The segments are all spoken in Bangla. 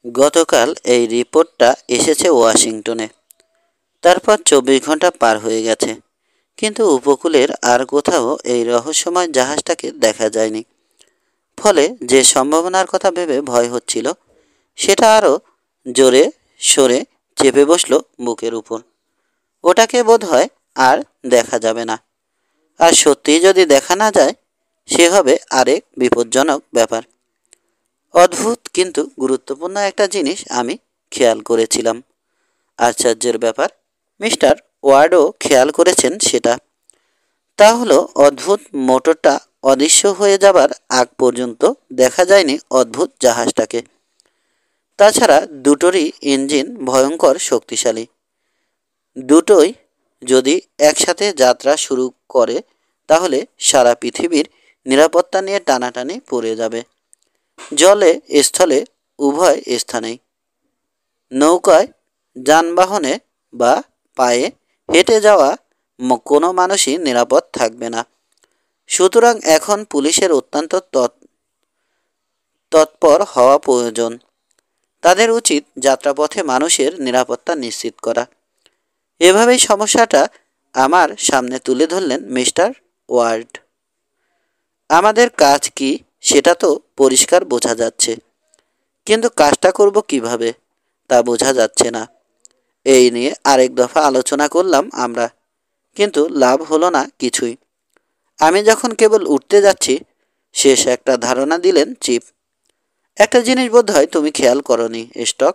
গতকাল এই রিপোর্টটা এসেছে ওয়াশিংটনে। তারপর 24 ঘন্টা পার হয়ে গেছে, কিন্তু উপকূলের আর কোথাও এই রহস্যময় জাহাজটাকে দেখা যায়নি। ফলে যে সম্ভাবনার কথা ভেবে ভয় হচ্ছিল, সেটা আরও জোরে সরে চেপে বসলো বুকের উপর। ওটাকে বোধহয় আর দেখা যাবে না। আর সত্যিই যদি দেখা না যায়, সে হবে আরেক বিপজ্জনক ব্যাপার। অদ্ভুত কিন্তু গুরুত্বপূর্ণ একটা জিনিস আমি খেয়াল করেছিলাম। আশ্চর্যের ব্যাপার, মিস্টার ওয়ার্ডও খেয়াল করেছেন সেটা। তা হলো অদ্ভুত মোটরটা অদৃশ্য হয়ে যাবার আগ পর্যন্ত দেখা যায়নি অদ্ভুত জাহাজটাকে। তাছাড়া দুটোরই ইঞ্জিন ভয়ঙ্কর শক্তিশালী। দুটোই যদি একসাথে যাত্রা শুরু করে, তাহলে সারা পৃথিবীর নিরাপত্তা নিয়ে টানাটানি পড়ে যাবে। জলে স্থলে উভয় স্থানেই, নৌকায়, যানবাহনে বা পায়ে হেঁটে যাওয়া কোনো মানুষই নিরাপদ থাকবে না। সুতরাং এখন পুলিশের অত্যন্ত তৎপর হওয়া প্রয়োজন। তাদের উচিত যাত্রাপথে মানুষের নিরাপত্তা নিশ্চিত করা। এভাবেই সমস্যাটা আমার সামনে তুলে ধরলেন মিস্টার ওয়ার্ড। আমাদের কাজ কি সেটা তো পরিষ্কার বোঝা যাচ্ছে, কিন্তু কাজটা করব কিভাবে তা বোঝা যাচ্ছে না। এই নিয়ে আরেক দফা আলোচনা করলাম আমরা, কিন্তু লাভ হলো না কিছুই। আমি যখন কেবল উঠতে যাচ্ছি, শেষ একটা ধারণা দিলেন চিফ। একটা জিনিস বোধহয় তুমি খেয়াল করনি স্টক,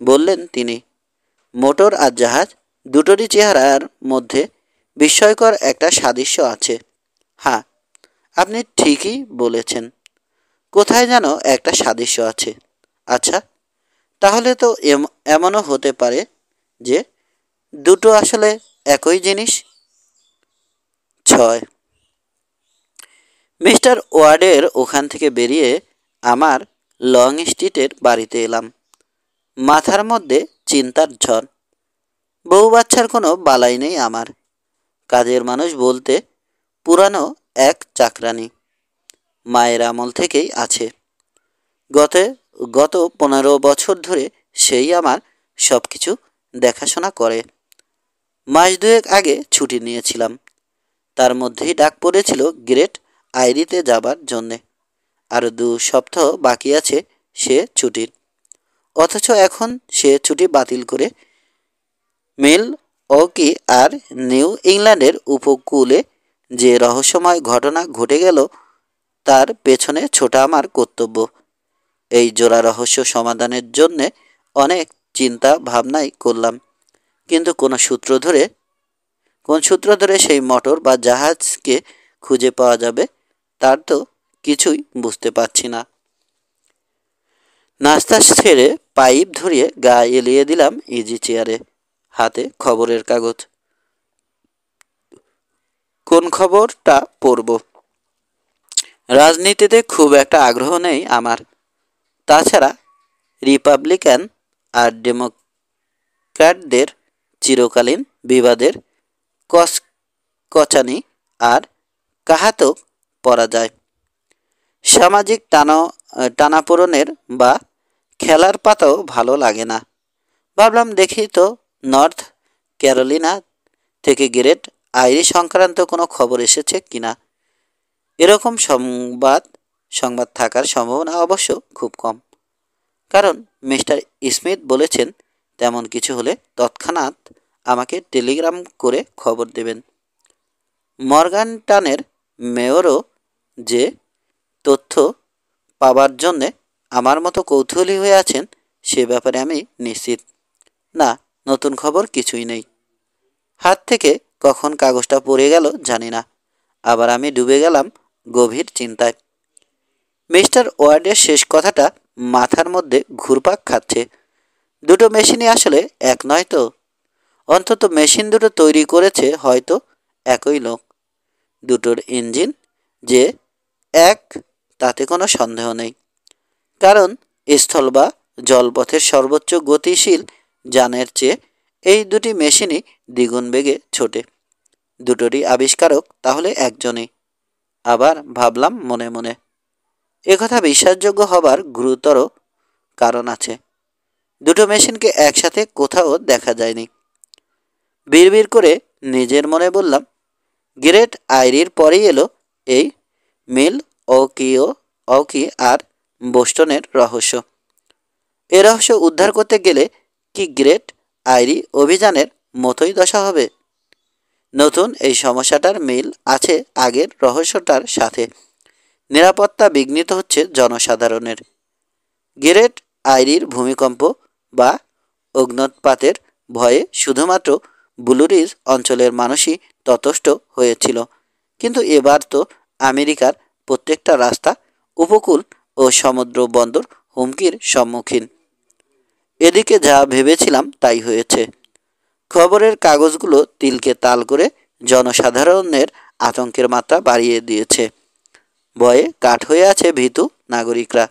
বললেন তিনি। মোটর আর জাহাজ দুটোরই চেহারার মধ্যে বিস্ময়কর একটা সাদৃশ্য আছে। হ্যাঁ, আপনি ঠিকই বলেছেন, কোথায় যেন একটা সাদৃশ্য আছে। আচ্ছা, তাহলে তো এমনও হতে পারে যে দুটো আসলে একই জিনিস। 6 মিস্টার ওয়ার্ডের ওখান থেকে বেরিয়ে আমার লং স্ট্রিটের বাড়িতে এলাম। মাথার মধ্যে চিন্তার ঝড়। বউ বাচ্চার কোনো বালাই নেই আমার। কাজের মানুষ বলতে পুরানো এক চাকরানি, মায়ের আমল থেকেই আছে। গত গত 15 বছর ধরে সেই আমার সব কিছু দেখাশোনা করে। মাস দুয়েক আগে ছুটি নিয়েছিলাম, তার মধ্যেই ডাক পড়েছিল গ্রেট আইরিতে যাবার জন্যে। আরও 2 সপ্তাহ বাকি আছে সে ছুটির। অথচ এখন সে ছুটি বাতিল করে মিলওয়াকি আর নিউ ইংল্যান্ডের উপকূলে যে রহস্যময় ঘটনা ঘটে গেল, তার পেছনে ছোটা আমার কর্তব্য। এই জোড়া রহস্য সমাধানের জন্যে অনেক চিন্তা ভাবনাই করলাম, কিন্তু কোন সূত্র ধরে সেই মোটর বা জাহাজকে খুঁজে পাওয়া যাবে, তার তো কিছুই বুঝতে পারছি না। নাস্তা ছেড়ে পাইপ ধরিয়ে গা এলিয়ে দিলাম ইজি চেয়ারে, হাতে খবরের কাগজ। কোন খবরটা পড়ব? রাজনীতিতে খুব একটা আগ্রহ নেই আমার। তাছাড়া রিপাবলিকান আর ডেমোক্র্যাটদের চিরকালীন বিবাদের কচানি আর কাহাতক পড়া যায়। সামাজিক টানাপোড়েনের বা খেলার পাতাও ভালো লাগে না। ভাবলাম দেখি তো নর্থ ক্যারোলিনা থেকে গ্রেট আইরি সংক্রান্ত কোনো খবর এসেছে কিনা। এরকম সংবাদ থাকার সম্ভাবনা অবশ্য খুব কম, কারণ মিস্টার স্মিথ বলেছেন তেমন কিছু হলে তৎক্ষণাৎ আমাকে টেলিগ্রাম করে খবর দেবেন। মর্গানটানের মেয়রও যে তথ্য পাবার জন্যে আমার মতো কৌতূহলী হয়ে আছেন, সে ব্যাপারে আমি নিশ্চিত। না, নতুন খবর কিছুই নেই। হাত থেকে কখন কাগজটা পড়ে গেল জানি না। আবার আমি ডুবে গেলাম গভীর চিন্তায়। মিস্টার ওয়ার্ডের শেষ কথাটা মাথার মধ্যে ঘুরপাক খাচ্ছে। দুটো মেশিনই আসলে এক নয় তো? অন্তত মেশিন দুটো তৈরি করেছে হয়তো একই লোক। দুটোর ইঞ্জিন যে এক, তাতে কোনো সন্দেহ নেই, কারণ স্থল বা জলপথের সর্বোচ্চ গতিশীল যানের চেয়ে এই দুটি মেশিনই দ্বিগুণ বেগে ছোটে। দুটোরই আবিষ্কারক তাহলে একজনই। আবার ভাবলাম মনে মনে, একথা বিশ্বাসযোগ্য হবার গুরুতর কারণ আছে। দুটো মেশিনকে একসাথে কোথাও দেখা যায়নি। বিড়বিড় করে নিজের মনে বললাম, গ্রেট আইরির পরেই এলো এই মিল ওকি আর বোস্টনের রহস্য। এ রহস্য উদ্ধার করতে গেলে কি গ্রেট আইরি অভিযানের মতোই দশা হবে? নতুন এই সমস্যাটার মিল আছে আগের রহস্যটার সাথে। নিরাপত্তা বিঘ্নিত হচ্ছে জনসাধারণের। গ্রেট আইরির ভূমিকম্প বা অগ্ন্যুৎপাতের ভয়ে শুধুমাত্র ব্লু রিজ অঞ্চলের মানুষই ততষ্ট হয়েছিল, কিন্তু এবার তো আমেরিকার প্রত্যেকটা রাস্তা, উপকূল ও সমুদ্র বন্দর হুমকির সম্মুখীন। এদিকে যা ভেবেছিলাম তাই হয়েছে। খবরের কাগজগুলো তিলকে তাল করে জনসাধারণের আতঙ্কের মাত্রা বাড়িয়ে দিয়েছে। ভয়ে কাঠ হয়ে আছে ভীতু নাগরিকরা।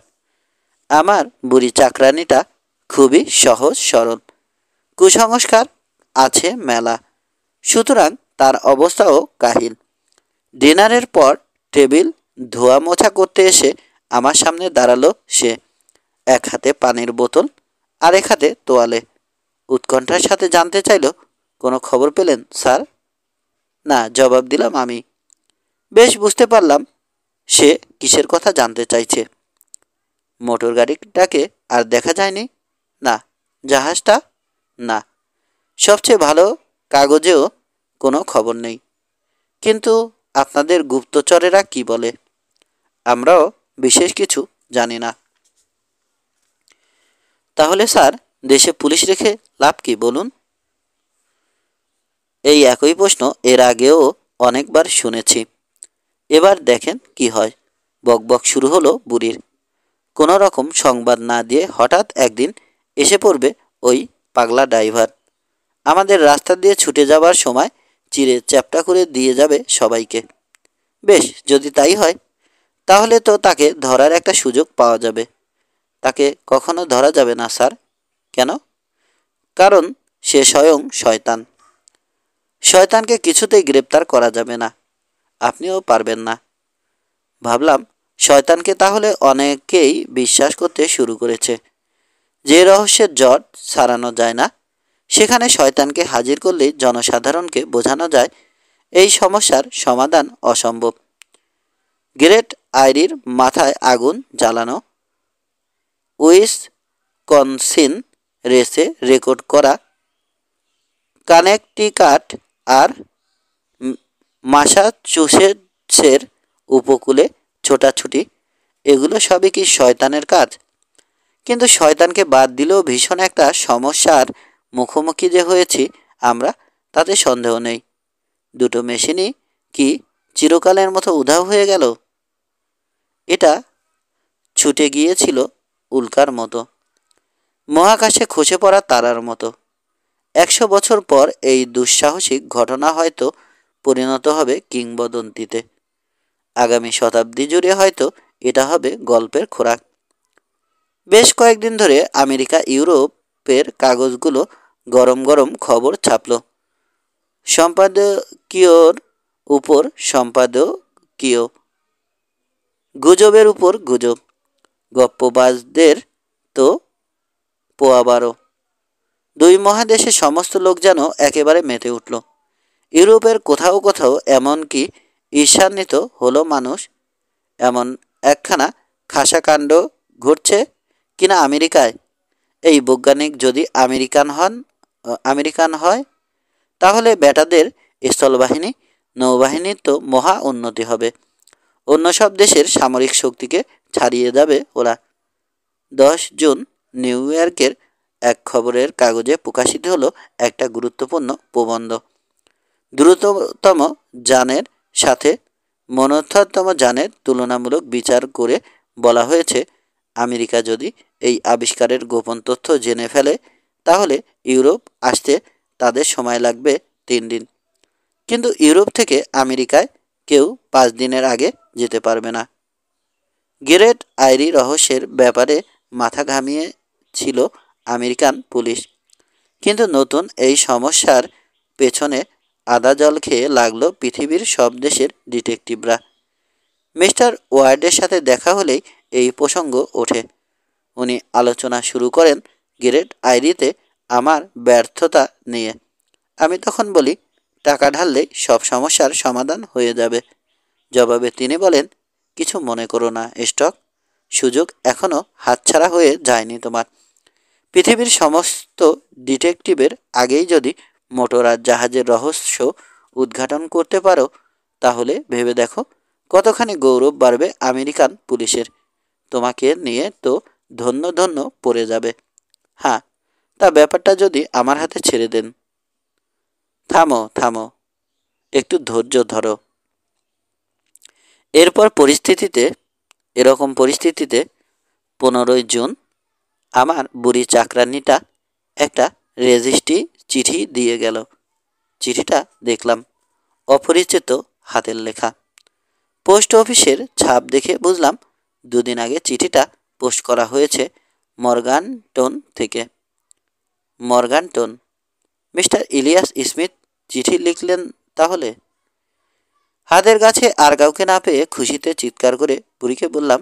আমার বুড়ি চাকরানিটা খুবই সহজ সরল, কুসংস্কার আছে মেলা, সুতরাং তার অবস্থাও কাহিল। ডিনারের পর টেবিল ধোয়া মোছা করতে এসে আমার সামনে দাঁড়ালো সে, এক হাতে পানির বোতল আর এক হাতে তোয়ালে। উৎকণ্ঠার সাথে জানতে চাইল, কোনো খবর পেলেন স্যার? না, জবাব দিলাম আমি। বেশ বুঝতে পারলাম সে কিসের কথা জানতে চাইছে। মোটর গাড়িটাকে আর দেখা যায়নি? না। জাহাজটা? না। সবচেয়ে ভালো কাগজেও কোনো খবর নেই। কিন্তু আপনাদের গুপ্তচরেরা কি বলে? আমরাও বিশেষ কিছু জানি না। তাহলে স্যার, দেশে পুলিশ রেখে লাভ কি বলুন? এই একই প্রশ্ন এর আগেও অনেকবার শুনেছি। এবার দেখেন কি হয়। বকবক শুরু হলো বুড়ির। কোনো রকম সংবাদ না দিয়ে হঠাৎ একদিন এসে পড়বে ওই পাগলা ড্রাইভার। আমাদের রাস্তা দিয়ে ছুটে যাবার সময় চিরে চ্যাপ্টা করে দিয়ে যাবে সবাইকে। বেশ, যদি তাই হয় তাহলে তো তাকে ধরার একটা সুযোগ পাওয়া যাবে। তাকে কখনো ধরা যাবে না স্যার। কেন? কারণ সে স্বয়ং শয়তান। শয়তানকে কিছুতেই গ্রেপ্তার করা যাবে না। আপনিও পারবেন না। ভাবলাম, শয়তানকে তাহলে অনেকেই বিশ্বাস করতে শুরু করেছে। যে রহস্যের জট সারানো যায় না, সেখানে শয়তানকে হাজির করলেই জনসাধারণকে বোঝানো যায় এই সমস্যার সমাধান অসম্ভব। গ্রেট আইরির মাথায় আগুন জ্বালানো, উইসকনসিন রেসে রেকর্ড করা, কানেকটিকাট আর মাসাচুসেটসের উপকূলে ছোটাছুটি, এগুলো সবই কি শয়তানের কাজ? কিন্তু শয়তানকে বাদ দিলেও ভীষণ একটা সমস্যার মুখোমুখি যে হয়েছি আমরা, তাতে সন্দেহ নেই। দুটো মেশিনই কি চিরকালের মতো উধাও হয়ে গেল? এটা ছুটে গিয়েছিল উল্কার মতো, মহাকাশে খসে পড়া তারার মতো। 100 বছর পর এই দুঃসাহসিক ঘটনা হয়তো পরিণত হবে কিংবদন্তিতে। আগামী শতাব্দী জুড়ে হয়তো এটা হবে গল্পের খোরাক। বেশ কয়েকদিন ধরে আমেরিকা ইউরোপের কাগজগুলো গরম গরম খবর ছাপল। সম্পাদকীয়র উপর সম্পাদকীয়, গুজবের উপর গুজব, গপ্পবাজদের তো পোয়াবারো। দুই মহাদেশের সমস্ত লোক যেন একেবারে মেতে উঠল। ইউরোপের কোথাও কোথাও এমনকি ঈর্ষান্বিত হলো মানুষ। এমন একখানা খাসাকাণ্ড ঘটছে কিনা আমেরিকায়। এই বৈজ্ঞানিক যদি আমেরিকান হয়, তাহলে বেটাদের স্থলবাহিনী, নৌবাহিনীর তো মহা উন্নতি হবে। অন্য সব দেশের সামরিক শক্তিকে ছাড়িয়ে যাবে ওরা। 10 জুন নিউ ইয়র্কের এক খবরের কাগজে প্রকাশিত হলো একটা গুরুত্বপূর্ণ প্রবন্ধ। দ্রুততম যানের সাথে মনস্থাতম যানের তুলনামূলক বিচার করে বলা হয়েছে, আমেরিকা যদি এই আবিষ্কারের গোপন তথ্য জেনে ফেলে, তাহলে ইউরোপ আসতে তাদের সময় লাগবে 3 দিন। কিন্তু ইউরোপ থেকে আমেরিকায় কেউ 5 দিনের আগে যেতে পারবে না। গ্রেট আইরি রহস্যের ব্যাপারে মাথা ঘামিয়েছিল আমেরিকান পুলিশ, কিন্তু নতুন এই সমস্যার পেছনে আদা জল খেয়ে লাগলো পৃথিবীর সব দেশের ডিটেকটিভরা। মিস্টার ওয়ার্ডের সাথে দেখা হলেই এই প্রসঙ্গ ওঠে। উনি আলোচনা শুরু করেন গ্রেট আইরিতে আমার ব্যর্থতা নিয়ে। আমি তখন বলি, টাকা ঢাললেই সব সমস্যার সমাধান হয়ে যাবে। জবাবে তিনি বলেন, কিছু মনে করো না স্টক, সুযোগ এখনও হাতছাড়া হয়ে যায়নি তোমার। পৃথিবীর সমস্ত ডিটেকটিভের আগেই যদি মোটর আর জাহাজের রহস্য উদ্ঘাটন করতে পারো, তাহলে ভেবে দেখো কতখানি গৌরব বাড়বে আমেরিকান পুলিশের। তোমাকে নিয়ে তো ধন্য ধন্য পড়ে যাবে। হ্যাঁ, তা ব্যাপারটা যদি আমার হাতে ছেড়ে দেন। থামো থামো, একটু ধৈর্য ধরো। এরকম পরিস্থিতিতে 15ই জুন আমার বুড়ি চাকরানিটা একটা রেজিস্ট্রি চিঠি দিয়ে গেল। চিঠিটা দেখলাম, অপরিচিত হাতের লেখা। পোস্ট অফিসের ছাপ দেখে বুঝলাম 2 দিন আগে চিঠিটা পোস্ট করা হয়েছে মর্গানটন থেকে। মর্গানটন? মিস্টার ইলিয়াস স্মিথ চিঠি লিখলেন তাহলে? হাতের কাছে আর কাউকে না পেয়ে খুশিতে চিৎকার করে বুড়িকে বললাম,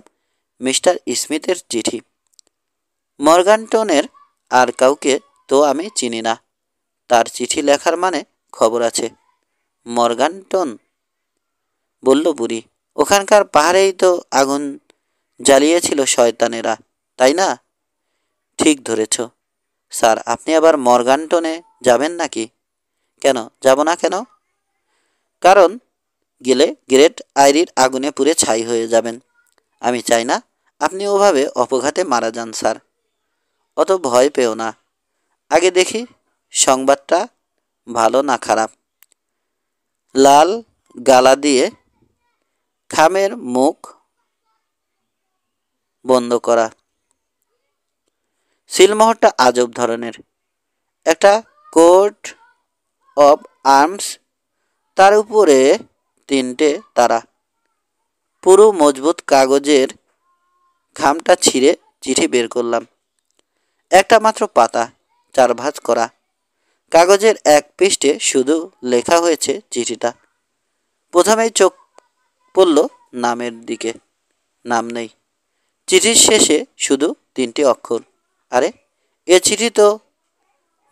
মিস্টার স্মিথের চিঠি। মর্গানটনের আর কাউকে তো আমি চিনি না, তার চিঠি লেখার মানে খবর আছে। মর্গানটন? বলল বুড়ি, ওখানকার পাহাড়েই তো আগুন জ্বালিয়েছিল শয়তানেরা, তাই না? ঠিক ধরেছ স্যার। আপনি আবার মর্গানটনে যাবেন নাকি? কেন যাব না কেন? কারণ গেলে গ্রেট আইরির আগুনে পুড়ে ছাই হয়ে যাবেন। আমি চাই না আপনি ওভাবে অপঘাতে মারা যান স্যার। অত ভয় পেও না, আগে দেখি সংবাদটা ভালো না খারাপ। লাল গালা দিয়ে খামের মুখ বন্ধ করা। সিলমোহরটা আজব ধরনের। একটা কোট অব আর্মস, তার উপরে 3টে তারা। পুরো মজবুত কাগজের খামটা ছিঁড়ে চিঠি বের করলাম। একটা মাত্র পাতা, 4 ভাঁজ করা। কাগজের এক পৃষ্ঠে শুধু লেখা হয়েছে চিঠিটা। প্রথমেই চোখ পড়ল নামের দিকে, নাম নেই। চিঠির শেষে শুধু 3টি অক্ষর। আরে, এ চিঠি তো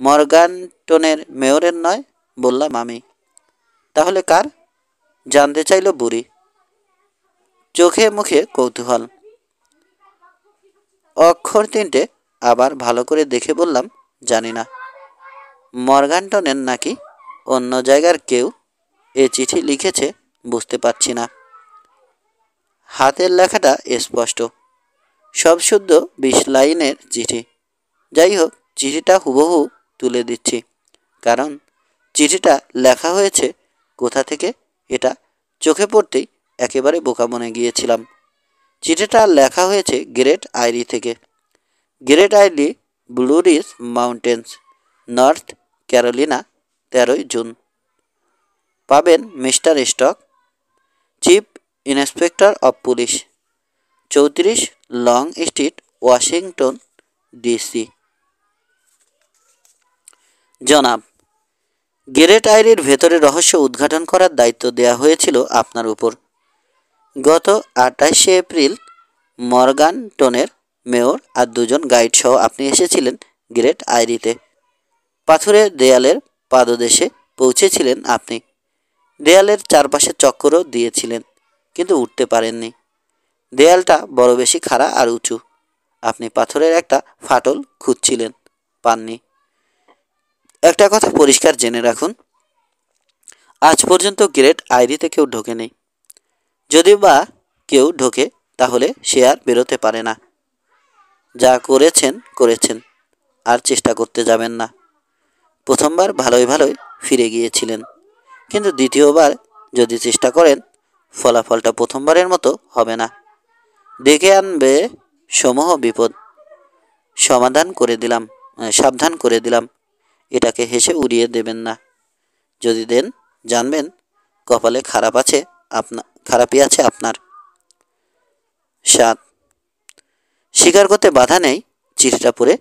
মর্গানটনের মেয়রের নয়, বললাম আমি। তাহলে কার? জানতে চাইল বুড়ি, চোখে মুখে কৌতূহল। অক্ষর 3টে আবার ভালো করে দেখে বললাম, জানি না। মর্গানটনের নাকি অন্য জায়গার কেউ এ চিঠি লিখেছে বুঝতে পারছি না। হাতের লেখাটা স্পষ্ট, সব শুদ্ধ 20 লাইনের চিঠি। যাই হোক, চিঠিটা হুবহু তুলে দিচ্ছি, কারণ চিঠিটা লেখা হয়েছে কোথা থেকে এটা চোখে পড়তেই একেবারে বোকা বনে গিয়েছিলাম। চিঠিটা লেখা হয়েছে গ্রেট আইরি থেকে। Great Eyrie, Blue Ridge Mountains, North Carolina, 13ই জুন। পাবেন Mister Stock, chief inspector of police, 34 Long Street, Washington DC. জনাব, গ্রেট আইরির ভেতরের রহস্য উদ্ঘাটন করার দায়িত্ব দেওয়া হয়েছিল আপনার উপর। গত 28শে এপ্রিল মর্গানটনের মেয়র আর 2 জন গাইড সহ আপনি এসেছিলেন গ্রেট আইরিতে। পাথুরে দেয়ালের পাদদেশে পৌঁছেছিলেন আপনি। দেয়ালের চারপাশে চক্করও দিয়েছিলেন, কিন্তু উঠতে পারেননি। দেয়ালটা বড় বেশি খাড়া আর উঁচু। আপনি পাথরের একটা ফাটল খুঁজছিলেন, পাননি। একটা কথা পরিষ্কার জেনে রাখুন, আজ পর্যন্ত গ্রেট আইরিতে কেউ ঢোকেনি। যদি বা কেউ ঢোকে, তাহলে সে আর বেরোতে পারে না। যা করেছেন করেছেন, আর চেষ্টা করতে যাবেন না। প্রথমবার ভালোই ভালোই ফিরে গিয়েছিলেন, কিন্তু দ্বিতীয়বার যদি চেষ্টা করেন, ফলাফলটা প্রথমবারের মতো হবে না, ডেকে আনবে সমূহ বিপদ। সাবধান করে দিলাম। এটাকে হেসে উড়িয়ে দেবেন না। যদি দেন, জানবেন কপালে খারাপই আছে আপনার। 7, স্বীকার করতে বাধা নেই, চিঠিটা পড়ে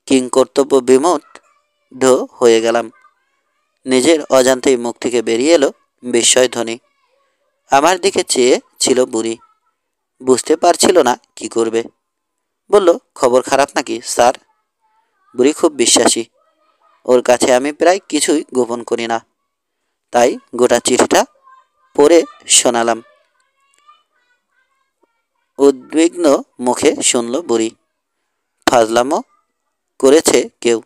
কিংকর্তব্য বিমুগ্ধ হয়ে গেলাম। নিজের অজান্তেই মুখ থেকে বেরিয়ে এলো বিস্ময় ধ্বনি। আমার দিকে চেয়ে ছিল বুড়ি, বুঝতে পারছিল না কি করবে। বলল, খবর খারাপ নাকি স্যার? বুড়ি খুব বিশ্বাসী, ওর কাছে আমি প্রায় কিছুই গোপন করি না। তাই গোটা চিঠিটা পড়ে শোনালাম। উদ্বিগ্ন মুখে শুনল বুড়ি। ফাজলামো করেছে কেউ,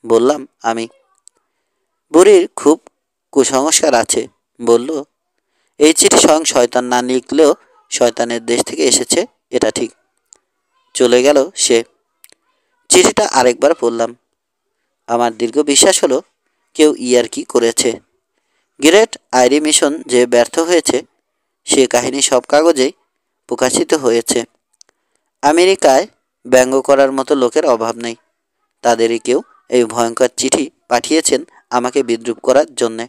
বললাম আমি। বুড়ির খুব কুসংস্কার আছে, বলল, এই চিঠি স্বয়ং শয়তান না লিখলেও শয়তানের দেশ থেকে এসেছে, এটা ঠিক। চলে গেল সে। চিঠিটা আরেকবার পড়লাম। আমার দীর্ঘ বিশ্বাস হলো কেউ ইয়ার্কি করেছে। গ্রেট আইরি মিশন যে ব্যর্থ হয়েছে সে কাহিনী সব কাগজেই প্রকাশিত হয়েছে। আমেরিকায় ব্যঙ্গ করার মতো লোকের অভাব নেই। তাদেরই কেউ এই ভয়ঙ্কর চিঠি পাঠিয়েছেন আমাকে বিদ্রূপ করার জন্যে।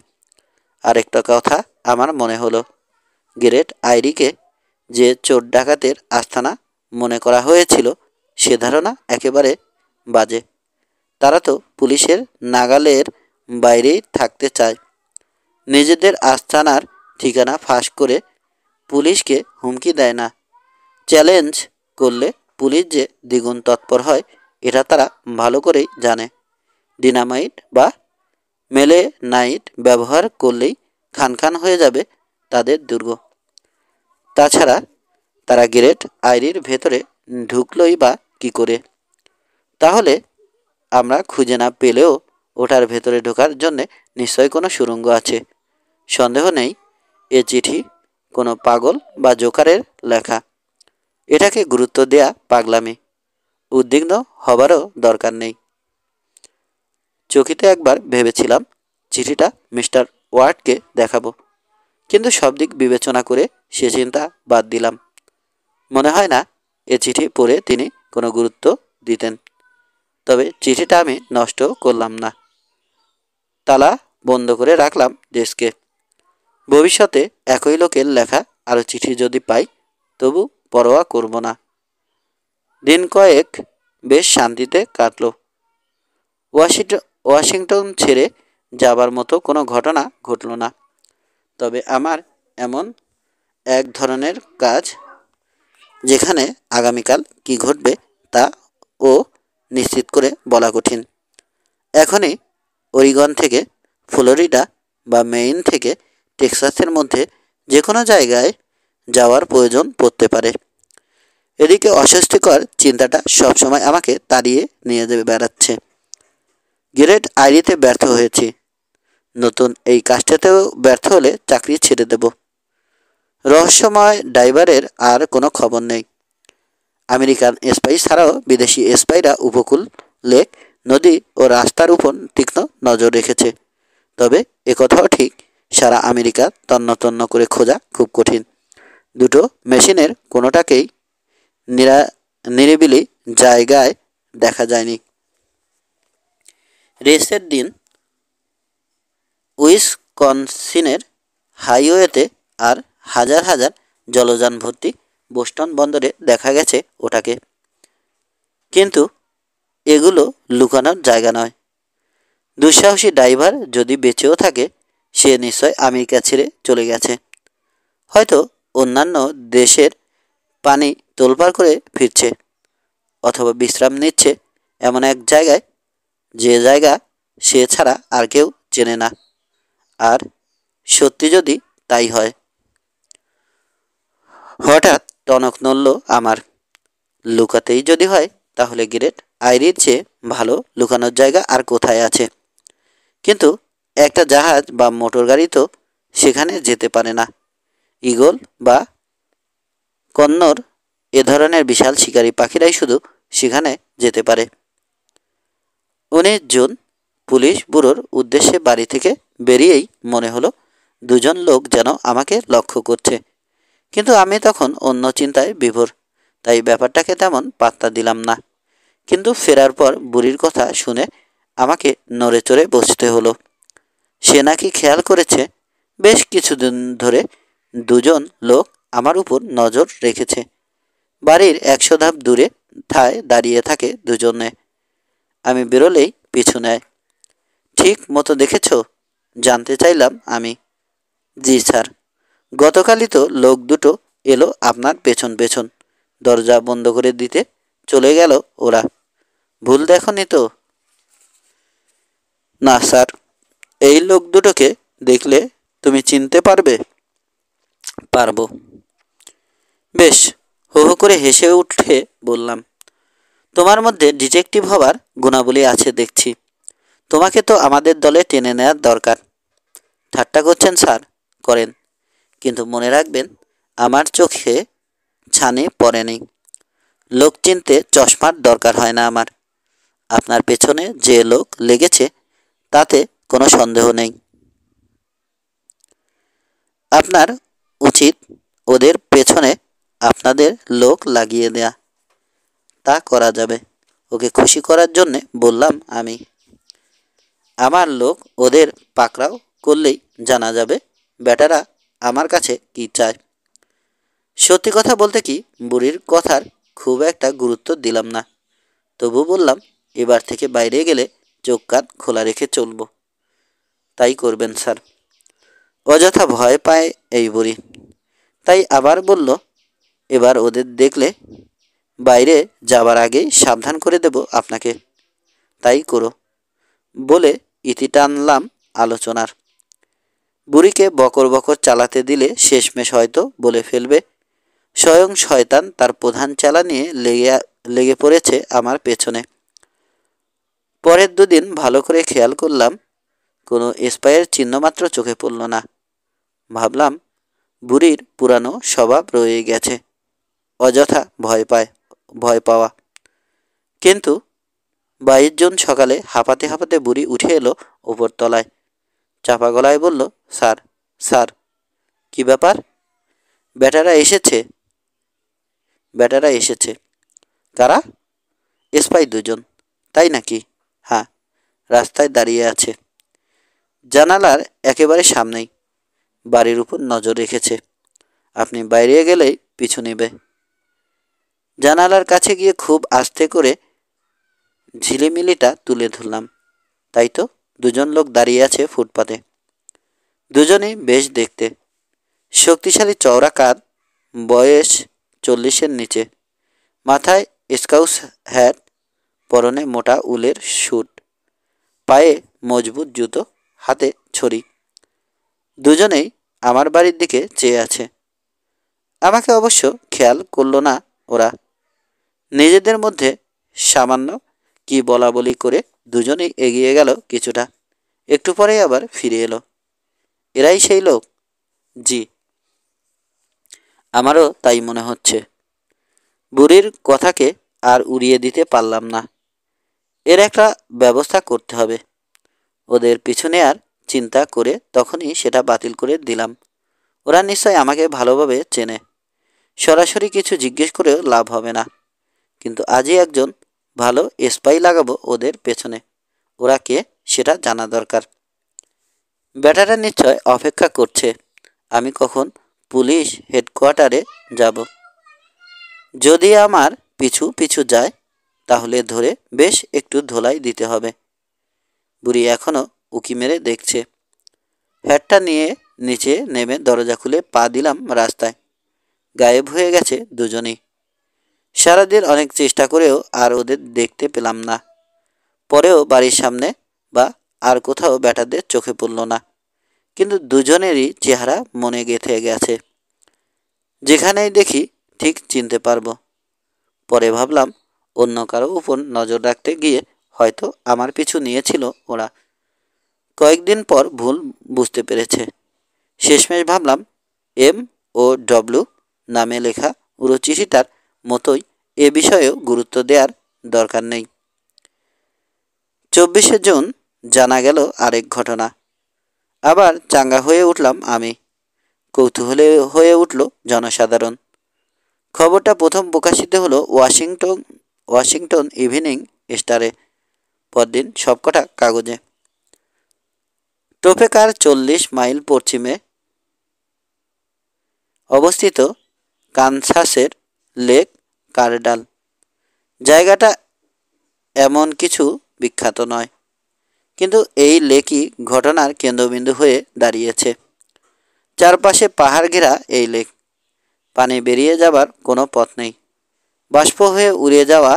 আরেকটা কথা আমার মনে হলো, গ্রেট আইরিকে যে চোর ডাকাতের আস্তানা মনে করা হয়েছিল সে ধারণা একেবারে বাজে। তারা তো পুলিশের নাগালের বাইরেই থাকতে চায়। নিজেদের আস্তানার ঠিকানা ফাঁস করে পুলিশকে হুমকি দেয় না। চ্যালেঞ্জ করলে পুলিশ যে দ্বিগুণ তৎপর হয় এটা তারা ভালো করেই জানে। ডিনামাইট বা মেলেনাইট ব্যবহার করলেই খান খান হয়ে যাবে তাদের দুর্গ। তাছাড়া তারা গ্রেট আইরির ভেতরে ঢুকলই বা কী করে? তাহলে আমরা খুঁজে না পেলেও ওটার ভেতরে ঢোকার জন্যে নিশ্চয়ই কোনো সুড়ঙ্গ আছে। সন্দেহ নেই এ চিঠি কোনো পাগল বা জোকারের লেখা। এটাকে গুরুত্ব দেয়া পাগলামি। উদ্বিগ্ন হবারও দরকার নেই। চকিতে একবার ভেবেছিলাম চিঠিটা মিস্টার ওয়ার্ডকে দেখাবো, কিন্তু সব দিক বিবেচনা করে সে চিন্তা বাদ দিলাম। মনে হয় না এ চিঠি পড়ে তিনি কোনো গুরুত্ব দিতেন। তবে চিঠিটা আমি নষ্ট করলাম না, তালা বন্ধ করে রাখলাম ডেস্কে। ভবিষ্যতে একই লোকের লেখা আরও চিঠি যদি পাই তবু পরোয়া করব না। দিন কয়েক বেশ শান্তিতে কাটল। ওয়াশিংটন ছেড়ে যাবার মতো কোনো ঘটনা ঘটল না। তবে আমার এমন এক ধরনের কাজ যেখানে আগামীকাল কি ঘটবে তা ও নিশ্চিত করে বলা কঠিন। এখনই ওরিগন থেকে ফ্লোরিডা বা মেইন থেকে টেক্সাসের মধ্যে যে কোনো জায়গায় যাওয়ার প্রয়োজন পড়তে পারে। এদিকে অস্বস্তিকর চিন্তাটা সবসময় আমাকে তাড়িয়ে নিয়ে বেড়াচ্ছে। গ্রেট আইরিতে ব্যর্থ হয়েছি, নতুন এই কাজটাতেও ব্যর্থ হলে চাকরি ছেড়ে দেব। রহস্যময় ড্রাইভারের আর কোনো খবর নেই। আমেরিকান স্পাই ছাড়াও বিদেশি স্পাইরা উপকূল, লেক, নদী ও রাস্তার উপর তীক্ষ্ণ নজর রেখেছে। তবে একথাও ঠিক, সারা আমেরিকা তন্ন তন্ন করে খোঁজা খুব কঠিন। দুটো মেশিনের কোনোটাকেই নিরিবিলি জায়গায় দেখা যায়নি। রেসের দিন উইসকনসিনের হাইওয়েতে আর হাজার হাজার জলযান ভর্তি বোস্টন বন্দরে দেখা গেছে ওটাকে। কিন্তু এগুলো লুকানোর জায়গা নয়। দুঃসাহসী ড্রাইভার যদি বেঁচেও থাকে সে নিশ্চয় আমেরিকা ছেড়ে চলে গেছে। হয়তো অন্যান্য দেশের পানি তোলপাড় করে ফিরছে, অথবা বিশ্রাম নিচ্ছে এমন এক জায়গায় যে জায়গা সে ছাড়া আর কেউ চেনে না। আর সত্যি যদি তাই হয়। হঠাৎ টনক নড়ল আমার। লুকাতেই যদি হয় তাহলে গ্রেট আইরির চেয়ে ভালো লুকানোর জায়গা আর কোথায় আছে? কিন্তু একটা জাহাজ বা মোটর গাড়ি তো সেখানে যেতে পারে না। ঈগল বা কন্নর এ ধরনের বিশাল শিকারী পাখিরাই শুধু সেখানে যেতে পারে। 19 জুন পুলিশ ব্যুরোর উদ্দেশ্যে বাড়ি থেকে বেরিয়েই মনে হলো দুজন লোক যেন আমাকে লক্ষ্য করছে। কিন্তু আমি তখন অন্য চিন্তায় বিভোর, তাই ব্যাপারটাকে তেমন পাত্তা দিলাম না। কিন্তু ফেরার পর বুড়ির কথা শুনে আমাকে নড়ে চড়ে বসতে হলো। সে নাকি খেয়াল করেছে বেশ কিছুদিন ধরে দুজন লোক আমার উপর নজর রেখেছে। বাড়ির 100 ধাপ দূরে ঠায় দাঁড়িয়ে থাকে দুজনে। আমি বেরোলেই পিছু নেয়। ঠিক মতো দেখেছ? জানতে চাইলাম আমি। জি স্যার, গতকালই তো লোক দুটো এলো আপনার পেছন পেছন। দরজা বন্ধ করে দিতে চলে গেল ওরা। ভুল দেখনি তো? না স্যার, এই লোক দুটোকে দেখলে তুমি চিনতে পারবে? পারবো। বেশ, হো হো করে হেসে উঠে বললাম, তোমার মধ্যে ডিটেকটিভ হবার গুণাবলী আছে দেখছি। তোমাকে তো আমাদের দলে টেনে নেওয়ার দরকার। ঠাট্টা করছেন স্যার? করেন, কিন্তু মনে রাখবেন আমার চোখে ছানি পড়েনি। লোক চিনতে চশমার দরকার হয় না আমার। আপনার পেছনে যে লোক লেগেছে তাতে কোনো সন্দেহ নেই। আপনার উচিত ওদের পেছনে আপনাদের লোক লাগিয়ে দেয়া। তা করা যাবে। ওকে খুশি করার জন্যে বললাম আমি। আমার লোক ওদের পাকড়াও করলেই জানা যাবে বেটারা আমার কাছে কি চায়। সত্যি কথা বলতে কি, বুড়ির কথার খুব একটা গুরুত্ব দিলাম না। তবু বললাম, এবার থেকে বাইরে গেলে চোখ কান খোলা রেখে চলব। তাই করবেন স্যার। অযথা ভয় পায় এই বুড়ি, তাই আবার বলল, এবার ওদের দেখলে বাইরে যাবার আগেই সাবধান করে দেব আপনাকে। তাই করো বলে ইতি টানলাম আলোচনার। বুড়িকে বকর বকর চালাতে দিলে শেষমেশ হয়তো বলে ফেলবে স্বয়ং শয়তান তার প্রধান চালা নিয়ে লেগে পড়েছে আমার পেছনে। পরের দুদিন ভালো করে খেয়াল করলাম, কোনো স্পাইয়ের চিহ্নমাত্র চোখে পড়ল না। ভাবলাম বুড়ির পুরানো স্বভাব রয়ে গেছে, অযথা ভয় পাওয়া। কিন্তু 22 জুন সকালে হাঁপাতে হাঁপাতে বুড়ি উঠে এলো ওপর তলায়। চাপা গলায় বলল, স্যার স্যার। কি ব্যাপার? বেটারা এসেছে। বেটারা এসেছে? কারা? স্পাই 2জন। তাই নাকি? হ্যাঁ, রাস্তায় দাঁড়িয়ে আছে, জানালার একেবারে সামনেই। বাড়ির উপর নজর রেখেছে। আপনি বাইরে গেলেই পিছু নেবে। জানালার কাছে গিয়ে খুব আস্তে করে ঝিলিমিলিটা তুলে ধরলাম। তাই তো, 2জন লোক দাঁড়িয়ে আছে ফুটপাতে। দুজনেই বেশ দেখতে। শক্তিশালী চওড়া কাঁধ, বয়স 40-এর নিচে। মাথায় স্কাউস হ্যাট, পরনে মোটা উলের স্যুট, পায়ে মজবুত জুতো, হাতে ছড়ি। দুজনেই আমার বাড়ির দিকে চেয়ে আছে। আমাকে অবশ্য খেয়াল করল না ওরা। নিজেদের মধ্যে সামান্য কি বলা বলি করে দুজনেই এগিয়ে গেল কিছুটা। একটু পরেই আবার ফিরে এলো। এরাই সেই লোক? জি, আমারও তাই মনে হচ্ছে। বুড়ির কথাকে আর উড়িয়ে দিতে পারলাম না। এর একটা ব্যবস্থা করতে হবে। ওদের পিছনে আর চিন্তা করে তখনই সেটা বাতিল করে দিলাম। ওরা নিশ্চয় আমাকে ভালোভাবে চেনে। সরাসরি কিছু জিজ্ঞেস করেও লাভ হবে না। কিন্তু আজই একজন ভালো স্পাই লাগাবো ওদের পেছনে। ওরা কে সেটা জানা দরকার। বেটারা নিশ্চয় অপেক্ষা করছে আমি কখন পুলিশ হেডকোয়ার্টারে যাব। যদি আমার পিছু পিছু যায় তাহলে ধরে বেশ একটু ধোলাই দিতে হবে। বুড়ি এখনও উকি মেরে দেখছে। হ্যাটটা নিয়ে নিচে নেমে দরজা খুলে পা দিলাম রাস্তায়। গায়েব হয়ে গেছে দুজনেই। সারাদিন অনেক চেষ্টা করেও আর ওদের দেখতে পেলাম না। পরেও বাড়ির সামনে বা আর কোথাও বেটাদের চোখে পড়ল না। কিন্তু দুজনেরই চেহারা মনে গেঁথে গেছে। যেখানেই দেখি ঠিক চিনতে পারবো। পরে ভাবলাম অন্য কারো উপর নজর রাখতে গিয়ে হয়তো আমার পিছু নিয়েছিল ওরা। কয়েকদিন পর ভুল বুঝতে পেরেছে। শেষমেশ ভাবলাম MOW নামে লেখা পুরো চিঠিটার মতোই এ বিষয়েও গুরুত্ব দেওয়ার দরকার নেই। 24শে জুন জানা গেল আরেক ঘটনা। আবার চাঙ্গা হয়ে উঠলাম আমি। কৌতূহলী হয়ে উঠল জনসাধারণ। খবরটা প্রথম প্রকাশিত হলো ওয়াশিংটন ইভিনিং স্টারে, পরদিন সবকটা কাগজে। টোপেকার 40 মাইল পশ্চিমে অবস্থিত কানসাসের লেক কার্ডাল। জায়গাটা এমন কিছু বিখ্যাত নয়, কিন্তু এই লেকই ঘটনার কেন্দ্রবিন্দু হয়ে দাঁড়িয়েছে। চারপাশে পাহাড় ঘেরা এই লেক। পানি বেরিয়ে যাবার কোনো পথ নেই। বাষ্প হয়ে উড়ে যাওয়া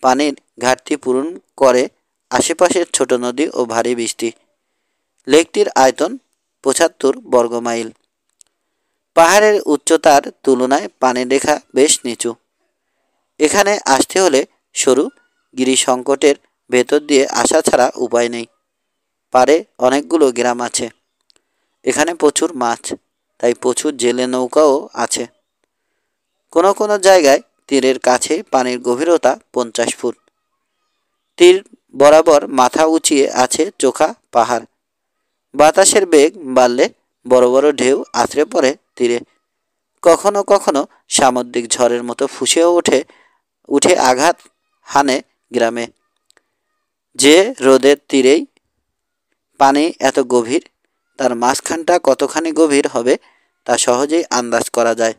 পানির ঘাটতি পূরণ করে আশেপাশের ছোট নদী ও ভারী বৃষ্টি। লেকটির আয়তন ৭৫ বর্গমাইল। পাহাড়ের উচ্চতার তুলনায় পানির রেখা বেশ নিচু। এখানে আসতে হলে সরু গিরিসংকটের ভেতর দিয়ে আসা ছাড়া উপায় নেই। পারে অনেকগুলো গ্রাম আছে। এখানে প্রচুর মাছ, তাই প্রচুর জেলে নৌকাও আছে। কোনো কোনো জায়গায় তীরের কাছে পানির গভীরতা 50 ফুট। তীর বরাবর মাথা উঁচিয়ে আছে চোখা পাহাড়। বাতাসের বেগ বাড়লে বড় বড় ঢেউ আছড়ে পড়ে তীরে। কখনো কখনো সামুদ্রিক ঝড়ের মতো ফুঁসেও উঠে আঘাত হানে গ্রামে। যে হ্রদের তীরেই পানি এত গভীর, তার মাঝখানটা কতখানি গভীর হবে তা সহজেই আন্দাজ করা যায়।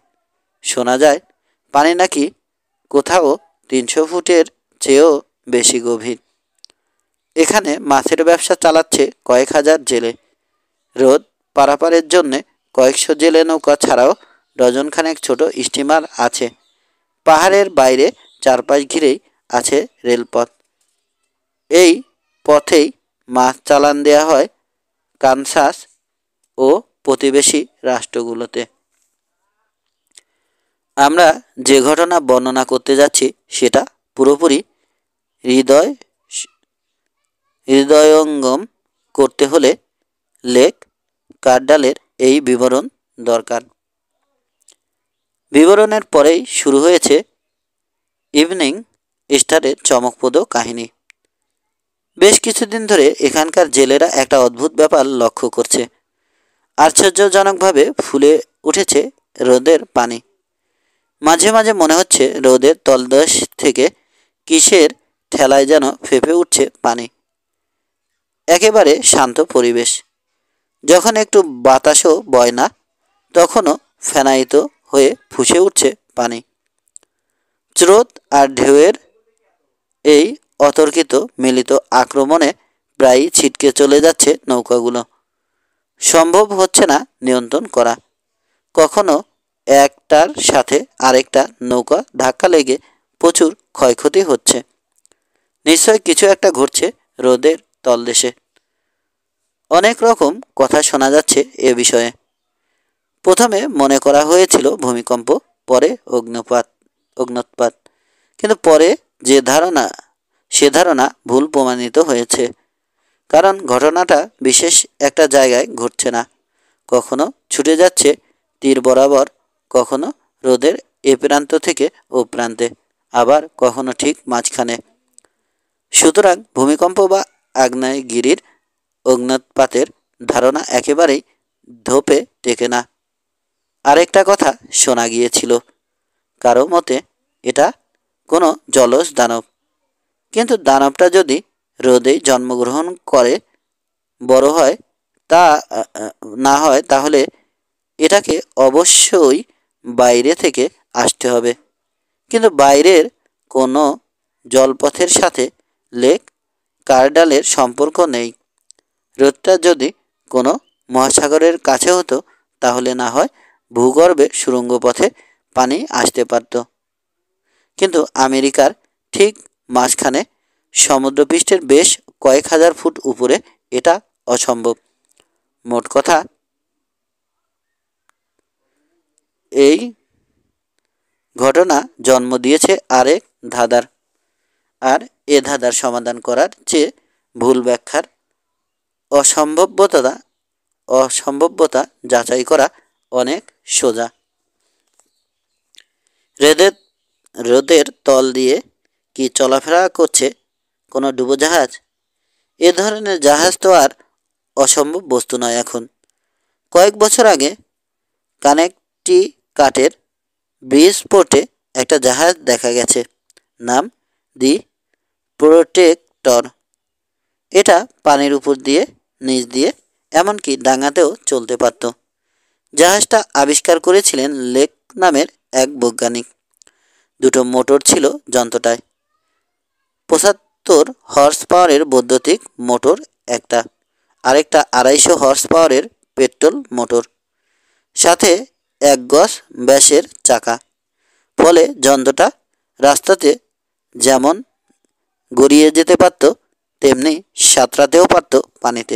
শোনা যায় পানি নাকি কোথাও 300 ফুটের চেয়েও বেশি গভীর। এখানে মাছের ব্যবসা চালাচ্ছে কয়েক হাজার জেলে। হ্রদ পারাপারের জন্যে কয়েকশো জেলে নৌকা ছাড়াও ডজনখানেক ছোট স্টিমার আছে। পাহাড়ের বাইরে চারপাশ ঘিরেই আছে রেলপথ। এই পথেই মাছ চালান দেয়া হয় কানসাস ও প্রতিবেশী রাষ্ট্রগুলোতে। আমরা যে ঘটনা বর্ণনা করতে যাচ্ছি সেটা পুরোপুরি হৃদয়ঙ্গম করতে হলে লেক কার্ডালের এই বিবরণ দরকার। বিবরণের পরেই শুরু হয়েছে ইভিনিং স্টারের চমকপ্রদ কাহিনী। বেশ কিছুদিন ধরে এখানকার জেলেরা একটা অদ্ভুত ব্যাপার লক্ষ্য করছে। আশ্চর্যজনকভাবে ফুলে উঠেছে হ্রদের পানি। মাঝে মাঝে মনে হচ্ছে হ্রদের তলদেশ থেকে কিসের ঠেলায় যেন ফেঁপে উঠছে পানি। একেবারে শান্ত পরিবেশ। যখন একটু বাতাসও বয় না, তখনও ফেনায়িত হয়ে ফুঁসে উঠছে পানি। স্রোত আর ঢেউয়ের এই অতর্কিত মিলিত আক্রমণে প্রায়ই ছিটকে চলে যাচ্ছে নৌকাগুলো। সম্ভব হচ্ছে না নিয়ন্ত্রণ করা। কখনো একটার সাথে আরেকটা নৌকা ধাক্কা লেগে প্রচুর ক্ষয়ক্ষতি হচ্ছে। নিশ্চয় কিছু একটা ঘটছে হ্রদের তলদেশে। অনেক রকম কথা শোনা যাচ্ছে এ বিষয়ে। প্রথমে মনে করা হয়েছিল ভূমিকম্প, পরে অগ্ন্যুৎপাত, কিন্তু পরে সে ধারণা ভুল প্রমাণিত হয়েছে। কারণ ঘটনাটা বিশেষ একটা জায়গায় ঘটছে না। কখনো ছুটে যাচ্ছে তীর বরাবর, কখনো হ্রদের এ প্রান্ত থেকে ও প্রান্তে, আবার কখনো ঠিক মাঝখানে। সুতরাং ভূমিকম্প বা আগ্নেয়গিরির অগ্ন্যুৎপাতের ধারণা একেবারেই ধোপে টেকে না। আরেকটা কথা শোনা গিয়েছিল, কারো মতে এটা কোনো জলজ দানব। কিন্তু দানবটা যদি হ্রদেই জন্মগ্রহণ করে বড় হয় না হয়, তাহলে এটাকে অবশ্যই বাইরে থেকে আসতে হবে। কিন্তু বাইরের কোনো জলপথের সাথে লেক কার্ডালের সম্পর্ক নেই। হ্রদটা যদি কোনো মহাসাগরের কাছে হতো, তাহলে না হয় ভূগর্ভে সুড়ঙ্গ পথে পানি আসতে পারত। কিন্তু আমেরিকার ঠিক মাঝখানে সমুদ্রপৃষ্ঠের বেশ কয়েক হাজার ফুট উপরে এটা অসম্ভব। মোট কথা, এই ঘটনা জন্ম দিয়েছে আরেক ধাঁধার। আর এ ধাঁধার সমাধান করার চেয়ে ভুল ব্যাখ্যার অসম্ভাব্যতা যাচাই করা অনেক সোজা। হ্রদের তল দিয়ে কি চলাফেরা করছে কোনো ডুবোজাহাজ? এ ধরনের জাহাজ তো আর অসম্ভব বস্তু নয়। এখন কয়েক বছর আগে কানেকটিকাটের ব্রিজপোর্টে একটা জাহাজ দেখা গেছে, নাম দি প্রোটেক্টর। এটা পানির উপর দিয়ে, নিচ দিয়ে, এমনকি ডাঙাতেও চলতে পারত। জাহাজটা আবিষ্কার করেছিলেন লেক নামের এক বৈজ্ঞানিক। দুটো মোটর ছিল যন্ত্রটায়। 75 হর্স পাওয়ারের বৈদ্যুতিক মোটর একটা, আরেকটা 250 হর্স পাওয়ারের পেট্রোল মোটর, সাথে 1 গজ ব্যাসের চাকা। ফলে যন্ত্রটা রাস্তাতে যেমন গড়িয়ে যেতে পারত তেমনি সাঁতরাতেও পারত পানিতে।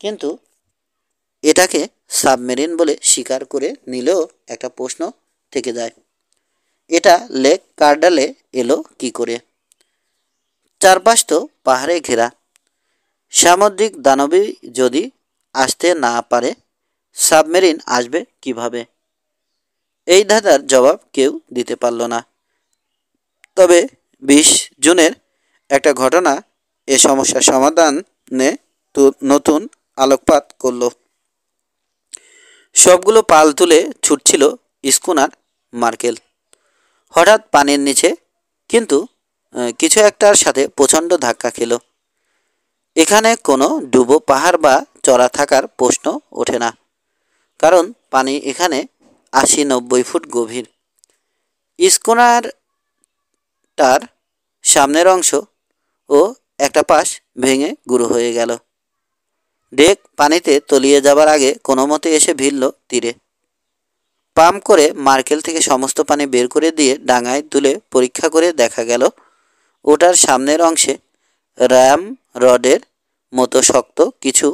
কিন্তু এটাকে সাবমেরিন বলে স্বীকার করে নিলেও একটা প্রশ্ন থেকে যায়, এটা লেক কার্ডালে এলো কি করে? চারপাশ তো পাহাড়ে ঘেরা। সামুদ্রিক দানবী যদি আসতে না পারে, সাবমেরিন আসবে কিভাবে? এই ধাঁধার জবাব কেউ দিতে পারল না। তবে 20 জুনের একটা ঘটনা এ সমস্যার সমাধানে নতুন আলোকপাত করল। সবগুলো পাল তুলে ছুটছিল স্কুনার মার্কেল। হঠাৎ পানির নিচে কিন্তু কিছু একটার সাথে প্রচণ্ড ধাক্কা খেল। এখানে কোনো ডুবো পাহাড় বা চড়া থাকার প্রশ্ন ওঠে না, কারণ পানি এখানে 80-90 ফুট গভীর। স্কুনারটার সামনের অংশ ও একটা পাশ ভেঙে গুঁড়ো হয়ে গেল। ডেক পানিতে তলিয়ে যাবার আগে কোনো মতে এসে ভিড়ল তীরে। পাম্প করে মার্কেল থেকে সমস্ত পানি বের করে দিয়ে ডাঙায় তুলে পরীক্ষা করে দেখা গেল ওটার সামনের অংশে র্যাম রডের মতো শক্ত কিছু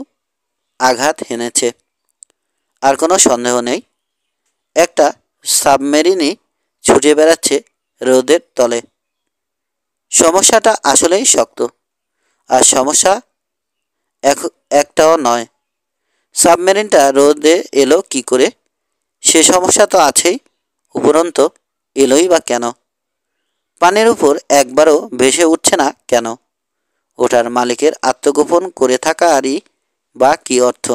আঘাত হেনেছে। আর কোনো সন্দেহ নেই, একটা সাবমেরিনই ছুটে বেড়াচ্ছে রোদের তলে। সমস্যাটা আসলেই শক্ত, আর সমস্যা একটাও নয়। সাবমেরিনটা রোদে এলো কি করে, সে সমস্যা তো আছেই, উপরন্ত এলোই বা কেন? পানির উপর একবারও ভেসে উঠছে না কেন? ওটার মালিকের আত্মগোপন করে থাকারই বা কী অর্থ?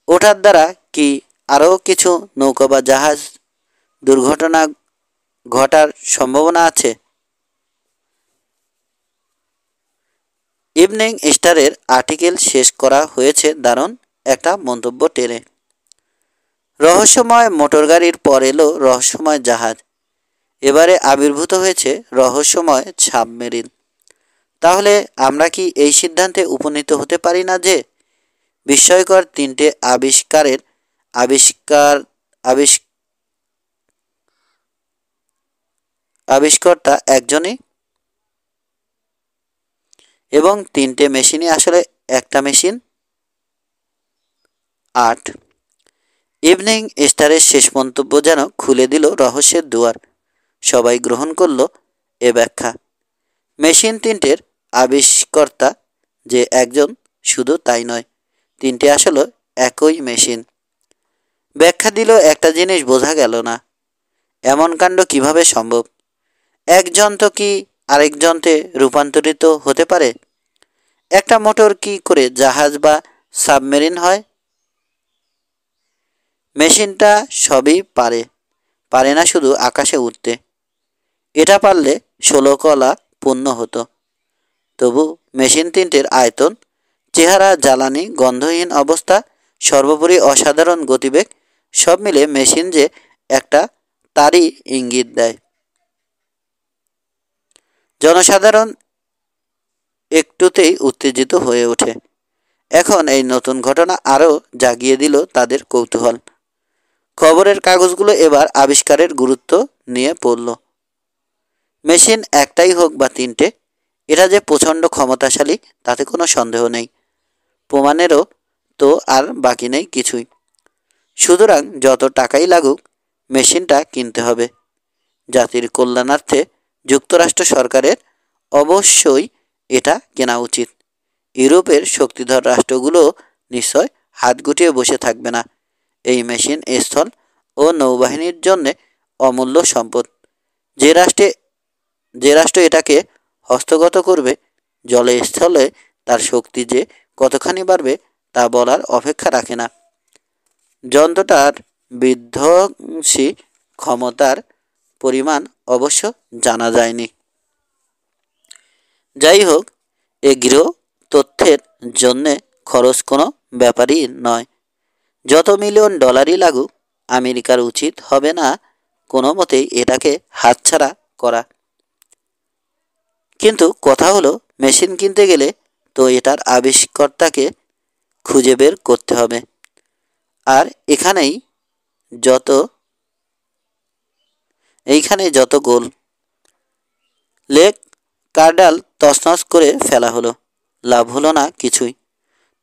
ওটার দ্বারা কি আরও কিছু নৌকা বা জাহাজ দুর্ঘটনা ঘটার সম্ভাবনা আছে? ইভিনিং স্টারের আর্টিকেল শেষ করা হয়েছে দারুণ একটা মন্তব্য টেনে। রহস্যময় মোটরগাড়ির পর এলো রহস্যময় জাহাজ, এবারে আবির্ভূত হয়েছে রহস্যময় সাবমেরিন। তাহলে আমরা কি এই সিদ্ধান্তে উপনীত হতে পারি না যে বিস্ময়কর তিনটে আবিষ্কর্তা একজনই, এবং তিনটে মেশিনই আসলে একটা মেশিন? 8 ইভিনিং স্টারের শেষ মন্তব্য যেন খুলে দিল রহস্যের দুয়ার। সবাই গ্রহণ করল এ ব্যাখ্যা। মেশিন তিনটের আবিষ্কর্তা যে একজন, শুধু তাই নয়, তিনটে আসলে একই মেশিন। ব্যাখ্যা দিল একটা জিনিস বোঝা গেল না, এমন কাণ্ড কিভাবে সম্ভব? এক যন্ত্র কি আরেক যন্ত্রে রূপান্তরিত হতে পারে? একটা মোটর কি করে জাহাজ বা সাবমেরিন হয়? মেশিনটা সবই পারে না শুধু আকাশে উঠতে। এটা পারলে 16 কলা পূর্ণ হতো। তবু মেশিন তিনটের আয়তন, চেহারা, জ্বালানি, গন্ধহীন অবস্থা, সর্বোপরি অসাধারণ গতিবেগ, সব মিলে মেশিন যে একটা তারই ইঙ্গিত দেয়। জনসাধারণ একটুতেই উত্তেজিত হয়ে ওঠে। এখন এই নতুন ঘটনা আরও জাগিয়ে দিল তাদের কৌতূহল। খবরের কাগজগুলো এবার আবিষ্কারের গুরুত্ব নিয়ে পড়ল। মেশিন একটাই হোক বা তিনটে, এটা যে প্রচণ্ড ক্ষমতাশালী তাতে কোনো সন্দেহ নেই। প্রমাণেরও তো আর বাকি নেই কিছুই। সুতরাং যত টাকাই লাগুক, মেশিনটা কিনতে হবে। জাতির কল্যাণার্থে যুক্তরাষ্ট্র সরকারের অবশ্যই এটা কেনা উচিত। ইউরোপের শক্তিধর রাষ্ট্রগুলো নিশ্চয় হাত গুটিয়ে বসে থাকবে না। এই মেশিন স্থল ও নৌবাহিনীর জন্যে অমূল্য সম্পদ। যে রাষ্ট্র এটাকে হস্তগত করবে, জলে স্থলে তার শক্তি যে কতখানি বাড়বে তা বলার অপেক্ষা রাখে না। যন্ত্রটার বিধ্বংসী ক্ষমতার পরিমাণ অবশ্য জানা যায়নি। যাই হোক, এ গৃহ তথ্যের জন্যে খরচ কোনো ব্যাপারই নয়। যত মিলিয়ন ডলারই লাগুক, আমেরিকার উচিত হবে না কোনো মতেই এটাকে হাতছাড়া করা। কিন্তু কথা হলো, মেশিন কিনতে গেলে তো এটার আবিষ্কর্তাকে খুঁজে বের করতে হবে। আর এখানেই এইখানে যত গোল। লেক কার্ডাল তছনছ করে ফেলা হলো, লাভ হলো না কিছুই।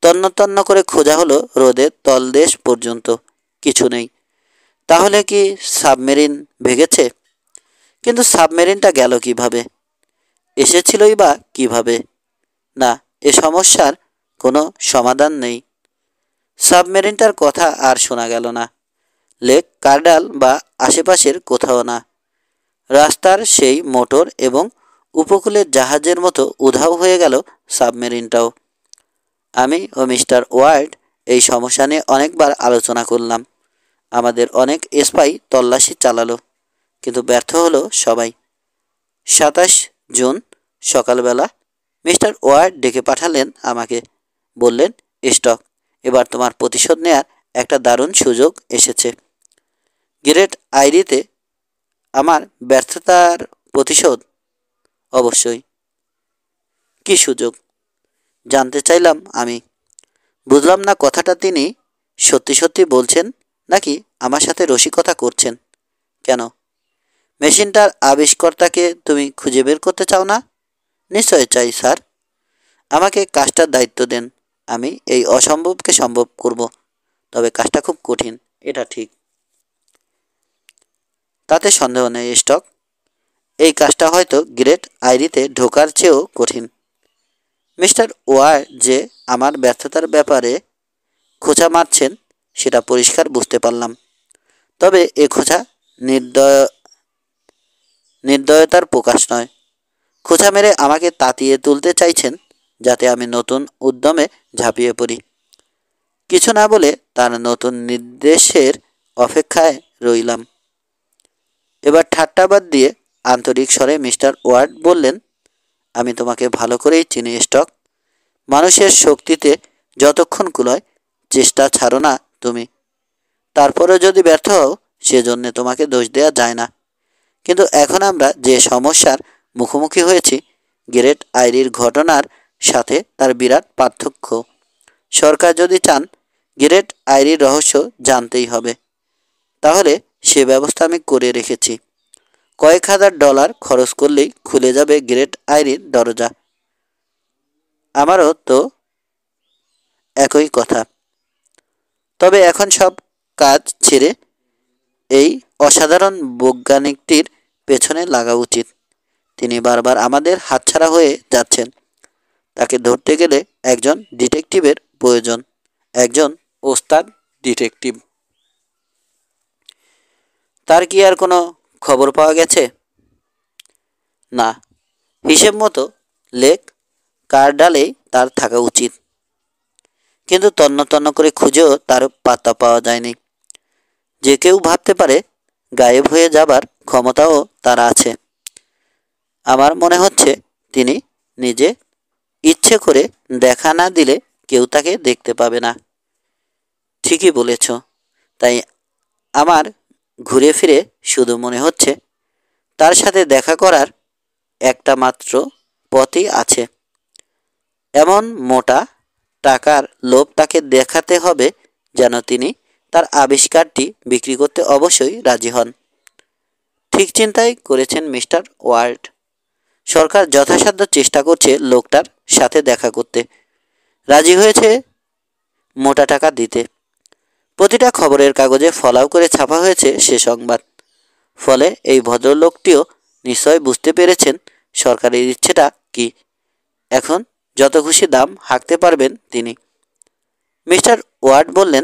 তন্ন তন্ন করে খোঁজা হলো রোদের তলদেশ পর্যন্ত, কিছু নেই। তাহলে কি সাবমেরিন ভেগেছে? কিন্তু সাবমেরিনটা গেল কিভাবে? এসেছিলই বা কিভাবে? না, এ সমস্যার কোনো সমাধান নেই। সাবমেরিনটার কথা আর শোনা গেল না। লেক কার্ডাল বা আশেপাশের কোথাও না। রাস্তার সেই মোটর এবং উপকূলের জাহাজের মতো উধাও হয়ে গেল সাবমেরিনটাও। আমি ও মিস্টার ওয়ার্ড এই সমস্যা নিয়ে অনেকবার আলোচনা করলাম। আমাদের অনেক স্পাই তল্লাশি চালালো, কিন্তু ব্যর্থ হলো সবাই। 27 জুন সকালবেলা মিস্টার ওয়ার্ড ডেকে পাঠালেন আমাকে। বললেন, স্টক, এবার তোমার প্রতিশোধ নেয়ার একটা দারুণ সুযোগ এসেছে। গ্রেট আইরিতে আমার ব্যর্থতার প্রতিশোধ? অবশ্যই। কি সুযোগ? জানতে চাইলাম আমি। বুঝলাম না কথাটা তিনি সত্যি সত্যি বলছেন নাকি আমার সাথে রসিকতা করছেন। কেন? মেশিনটার আবিষ্কর্তাকে তুমি খুঁজে বের করতে চাও না? নিশ্চয় চাই, স্যার। আমাকে কাজটার দায়িত্ব দেন, আমি এই অসম্ভবকে সম্ভব করব। তবে কাজটা খুব কঠিন, এটা ঠিক। তাতে সন্দেহ নেই, স্টক। এই কাজটা হয়তো গ্রেট আইরিতে ঢোকার চেয়েও কঠিন। মিস্টার ওয়ার্ড যে আমার ব্যর্থতার ব্যাপারে খোঁচা মারছেন সেটা পরিষ্কার বুঝতে পারলাম। তবে এ খোঁচা নির্দয়তার প্রকাশ নয়। খোঁচা মেরে আমাকে তাতিয়ে তুলতে চাইছেন যাতে আমি নতুন উদ্যমে ঝাঁপিয়ে পড়ি। কিছু না বলে তার নতুন নির্দেশের অপেক্ষায় রইলাম। এবার ঠাট্টা বাদ দিয়ে আন্তরিক স্বরে মিস্টার ওয়ার্ড বললেন, আমি তোমাকে ভালো করেই চিনি, স্টক। মানুষের শক্তিতে যতক্ষণ কুলায় চেষ্টা ছাড়ো না তুমি। তারপরে যদি ব্যর্থ হও সেজন্যে তোমাকে দোষ দেওয়া যায় না। কিন্তু এখন আমরা যে সমস্যার মুখোমুখি হয়েছি, গ্রেট আইরির ঘটনার সাথে তার বিরাট পার্থক্য। সরকার যদি চান গ্রেট আইরির রহস্য জানতেই হবে, তাহলে সে ব্যবস্থা আমি করে রেখেছি। কয়েক হাজার ডলার খরচ করলেই খুলে যাবে গ্রেট আইরির দরজা। আমারও তো একই কথা। তবে এখন সব কাজ ছেড়ে এই অসাধারণ বৈজ্ঞানিকটির পেছনে লাগা উচিত। তিনি বারবার আমাদের হাতছাড়া হয়ে যাচ্ছেন। তাকে ধরতে গেলে একজন ডিটেকটিভের প্রয়োজন, একজন ওস্তাদ ডিটেকটিভ। তার কি আর কোনো খবর পাওয়া গেছে? না, হিসেব মতো লেক কার্ডালেই তার থাকা উচিত। কিন্তু তন্ন তন্ন করে খুঁজেও তার পাত্তা পাওয়া যায়নি। যে কেউ ভাবতে পারে গায়েব হয়ে যাবার ক্ষমতাও তার আছে। আমার মনে হচ্ছে তিনি নিজে ইচ্ছে করে দেখা না দিলে কেউ তাকে দেখতে পাবে না। ঠিকই বলেছ। তাই আমার ঘুরে ফিরে শুধু মনে হচ্ছে তার সাথে দেখা করার একটা মাত্র পথই আছে। এমন মোটা টাকার লোভ তাকে দেখাতে হবে যেন তিনি তার আবিষ্কারটি বিক্রি করতে অবশ্যই রাজি হন। ঠিক চিন্তাই করেছেন মিস্টার ওয়ার্ড। সরকার যথাসাধ্য চেষ্টা করছে লোকটার সাথে দেখা করতে। রাজি হয়েছে মোটা টাকা দিতে। প্রতিটা খবরের কাগজে ফলাও করে ছাপা হয়েছে সে সংবাদ। ফলে এই ভদ্রলোকটিও নিশ্চয় বুঝতে পেরেছেন সরকারের ইচ্ছেটা কি। এখন যত খুশি দাম হাঁকতে পারবেন তিনি। মিস্টার ওয়ার্ড বললেন,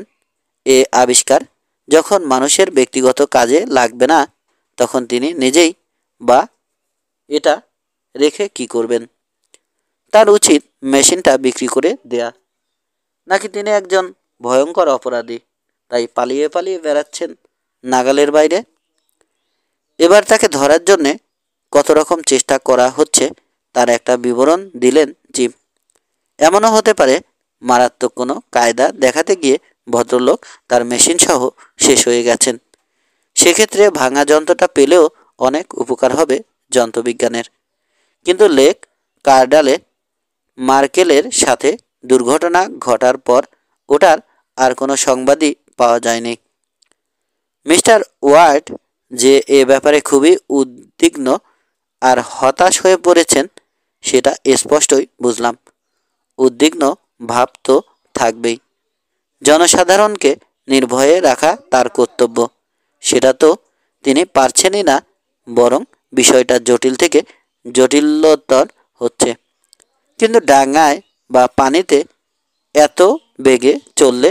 এ আবিষ্কার যখন মানুষের ব্যক্তিগত কাজে লাগবে না তখন তিনি নিজেই বা এটা রেখে কি করবেন? তার উচিত মেশিনটা বিক্রি করে দেয়া। নাকি তিনি একজন ভয়ঙ্কর অপরাধী, তাই পালিয়ে পালিয়ে বেড়াচ্ছেন নাগালের বাইরে? এবার তাকে ধরার জন্যে কত রকম চেষ্টা করা হচ্ছে তার একটা বিবরণ দিলেন চিফ। এমনও হতে পারে মারাত্মক কোনো কায়দা দেখাতে গিয়ে ভদ্রলোক তার মেশিন সহ শেষ হয়ে গেছেন। সেক্ষেত্রে ভাঙা যন্ত্রটা পেলেও অনেক উপকার হবে যন্ত্রবিজ্ঞানের। কিন্তু লেক কার্ডালে মার্কেলের সাথে দুর্ঘটনা ঘটার পর ওটার আর কোনো সংবাদই পাওয়া যায়নি। মিস্টার ওয়ার্ড যে এ ব্যাপারে খুবই উদ্বিগ্ন আর হতাশ হয়ে পড়েছেন সেটা স্পষ্টই বুঝলাম। উদ্বিগ্ন ভাব তো থাকবেই। জনসাধারণকে নির্ভয়ে রাখা তার কর্তব্য, সেটা তো তিনি পারছেনই না, বরং বিষয়টা জটিল থেকে জটিলতর হচ্ছে। কিন্তু ডাঙায় বা পানিতে এত বেগে চললে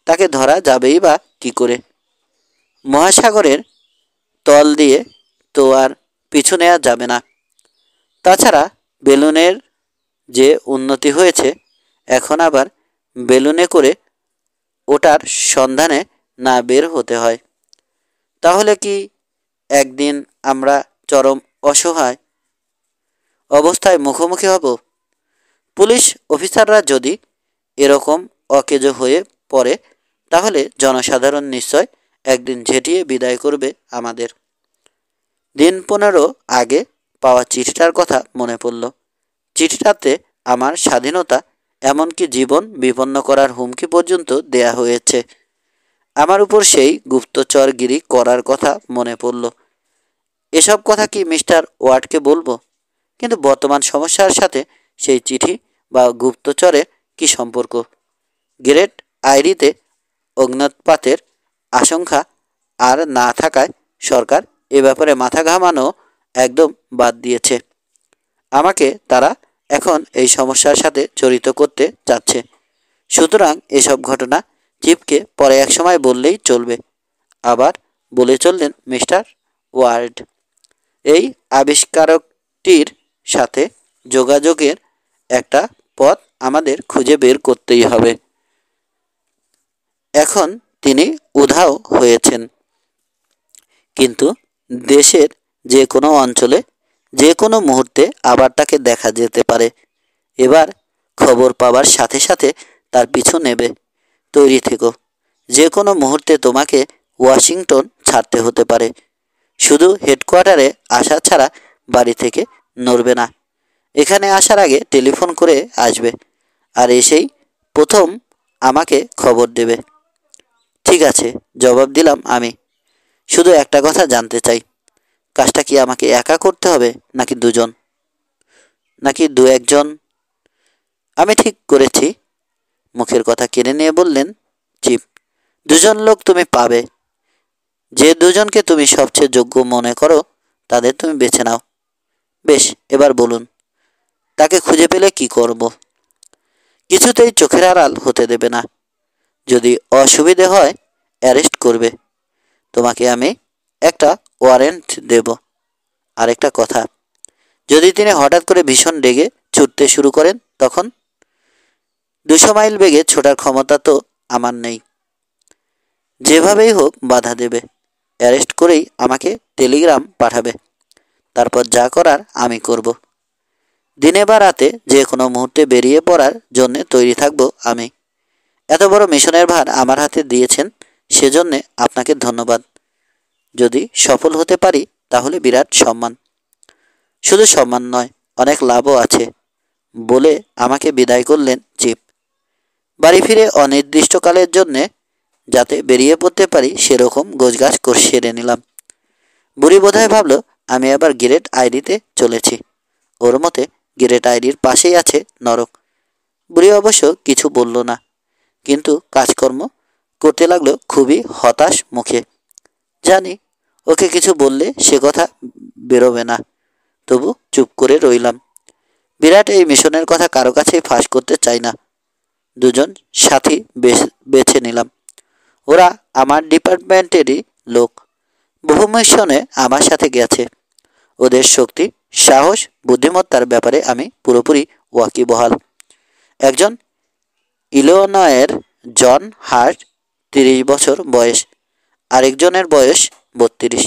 তাকে ধরা যাবেই বা কী করে? মহাসাগরের তল দিয়ে তো আর পিছু নেওয়া যাবে না। তাছাড়া বেলুনের যে উন্নতি হয়েছে, এখন আবার বেলুনে করে ওটার সন্ধানে না বের হতে হয়, তাহলে কি একদিন আমরা চরম অসহায় অবস্থায় মুখোমুখি হব? পুলিশ অফিসাররা যদি এরকম অকেজো হয়ে পড়ে, তাহলে জনসাধারণ নিশ্চয় একদিন ঝেঁটিয়ে বিদায় করবে আমাদের। দিন 15 আগে পাওয়া চিঠিটার কথা মনে পড়ল। চিঠিটাতে আমার স্বাধীনতা, এমনকি জীবন বিপন্ন করার হুমকি পর্যন্ত দেয়া হয়েছে। আমার উপর সেই গুপ্তচরগিরি করার কথা মনে পড়ল। এসব কথা কি মিস্টার ওয়ার্ডকে বলবো? কিন্তু বর্তমান সমস্যার সাথে সেই চিঠি বা গুপ্তচরের কি সম্পর্ক? গ্রেট আইরিতে অগ্ন্যুৎপাতের আশঙ্কা আর না থাকায় সরকার এ ব্যাপারে মাথা ঘামানো একদম বাদ দিয়েছে। আমাকে তারা এখন এই সমস্যার সাথে জড়িত করতে চাচ্ছে। সুতরাং এসব ঘটনা চিফকে পরে এক সময় বললেই চলবে। আবার বলে চললেন মিস্টার ওয়ার্ড, এই আবিষ্কারকটির সাথে যোগাযোগের একটা পথ আমাদের খুঁজে বের করতেই হবে। এখন তিনি উধাও হয়েছেন, কিন্তু দেশের যে কোনো অঞ্চলে যে কোনো মুহূর্তে আবার তাকে দেখা যেতে পারে। এবার খবর পাবার সাথে সাথে তার পিছু নেবে। তৈরি থেকো, যে কোনো মুহূর্তে তোমাকে ওয়াশিংটন ছাড়তে হতে পারে। শুধু হেডকোয়ার্টারে আসা ছাড়া বাড়ি থেকে নড়বে না। এখানে আসার আগে টেলিফোন করে আসবে, আর এসেই প্রথম আমাকে খবর দেবে। ঠিক আছে, জবাব দিলাম আমি। শুধু একটা কথা জানতে চাই, কাজটা কি আমাকে একা করতে হবে, নাকি দুজন, নাকি দু একজন? আমি ঠিক করেছি, মুখের কথা কেড়ে নিয়ে বললেন চিফ। দুজন লোক তুমি পাবে। যে দুজনকে তুমি সবচেয়ে যোগ্য মনে করো তাদের তুমি বেছে নাও। বেশ, এবার বলুন, তাকে খুঁজে পেলে কি করব? কিছুতেই চোখের আড়াল হতে দেবে না। যদি অসুবিধে হয় অ্যারেস্ট করবে। তোমাকে আমি একটা ওয়ারেন্ট দেব। আরেকটা কথা, যদি তিনি হঠাৎ করে ভীষণ রেগে ছুটতে শুরু করেন, তখন 200 মাইল বেগে ছোটার ক্ষমতা তো আমার নেই। যেভাবেই হোক বাধা দেবে। অ্যারেস্ট করেই আমাকে টেলিগ্রাম পাঠাবে। তারপর যা করার আমি করব। দিনে বা রাতে যে কোনো মুহূর্তে বেরিয়ে পড়ার জন্য তৈরি থাকব আমি। এত বড় মিশনের ভার আমার হাতে দিয়েছেন, সেজন্যে আপনাকে ধন্যবাদ। যদি সফল হতে পারি তাহলে বিরাট সম্মান। শুধু সম্মান নয়, অনেক লাভও আছে, বলে আমাকে বিদায় করলেন চিফ। বাড়ি ফিরে অনির্দিষ্টকালের জন্যে যাতে বেরিয়ে পড়তে পারি সেরকম গোছগাছ সেরে নিলাম। বুড়ি বোধহয় ভাবল আমি আবার গ্রেট আইরিতে চলেছি। ওর মতে গ্রেট আইরির পাশেই আছে নরক। বুড়ি অবশ্য কিছু বলল না, কিন্তু কাজকর্ম করতে লাগলো খুবই হতাশ মুখে। জানি ওকে কিছু বললে সে কথা বেরোবে না, তবু চুপ করে রইলাম। বিরাট এই মিশনের কথা কারো কাছেই ফাঁস করতে চাই না। দুজন সাথী বেছে নিলাম। ওরা আমার ডিপার্টমেন্টেরই লোক। বহু মিশনে আমার সাথে গেছে। ওদের শক্তি, সাহস, বুদ্ধিমত্তার ব্যাপারে আমি পুরোপুরি ওয়াকিবহাল। একজন ইলিনয়ের জন হার্ট, 30 বছর বয়স। আরেকজনের বয়স 32।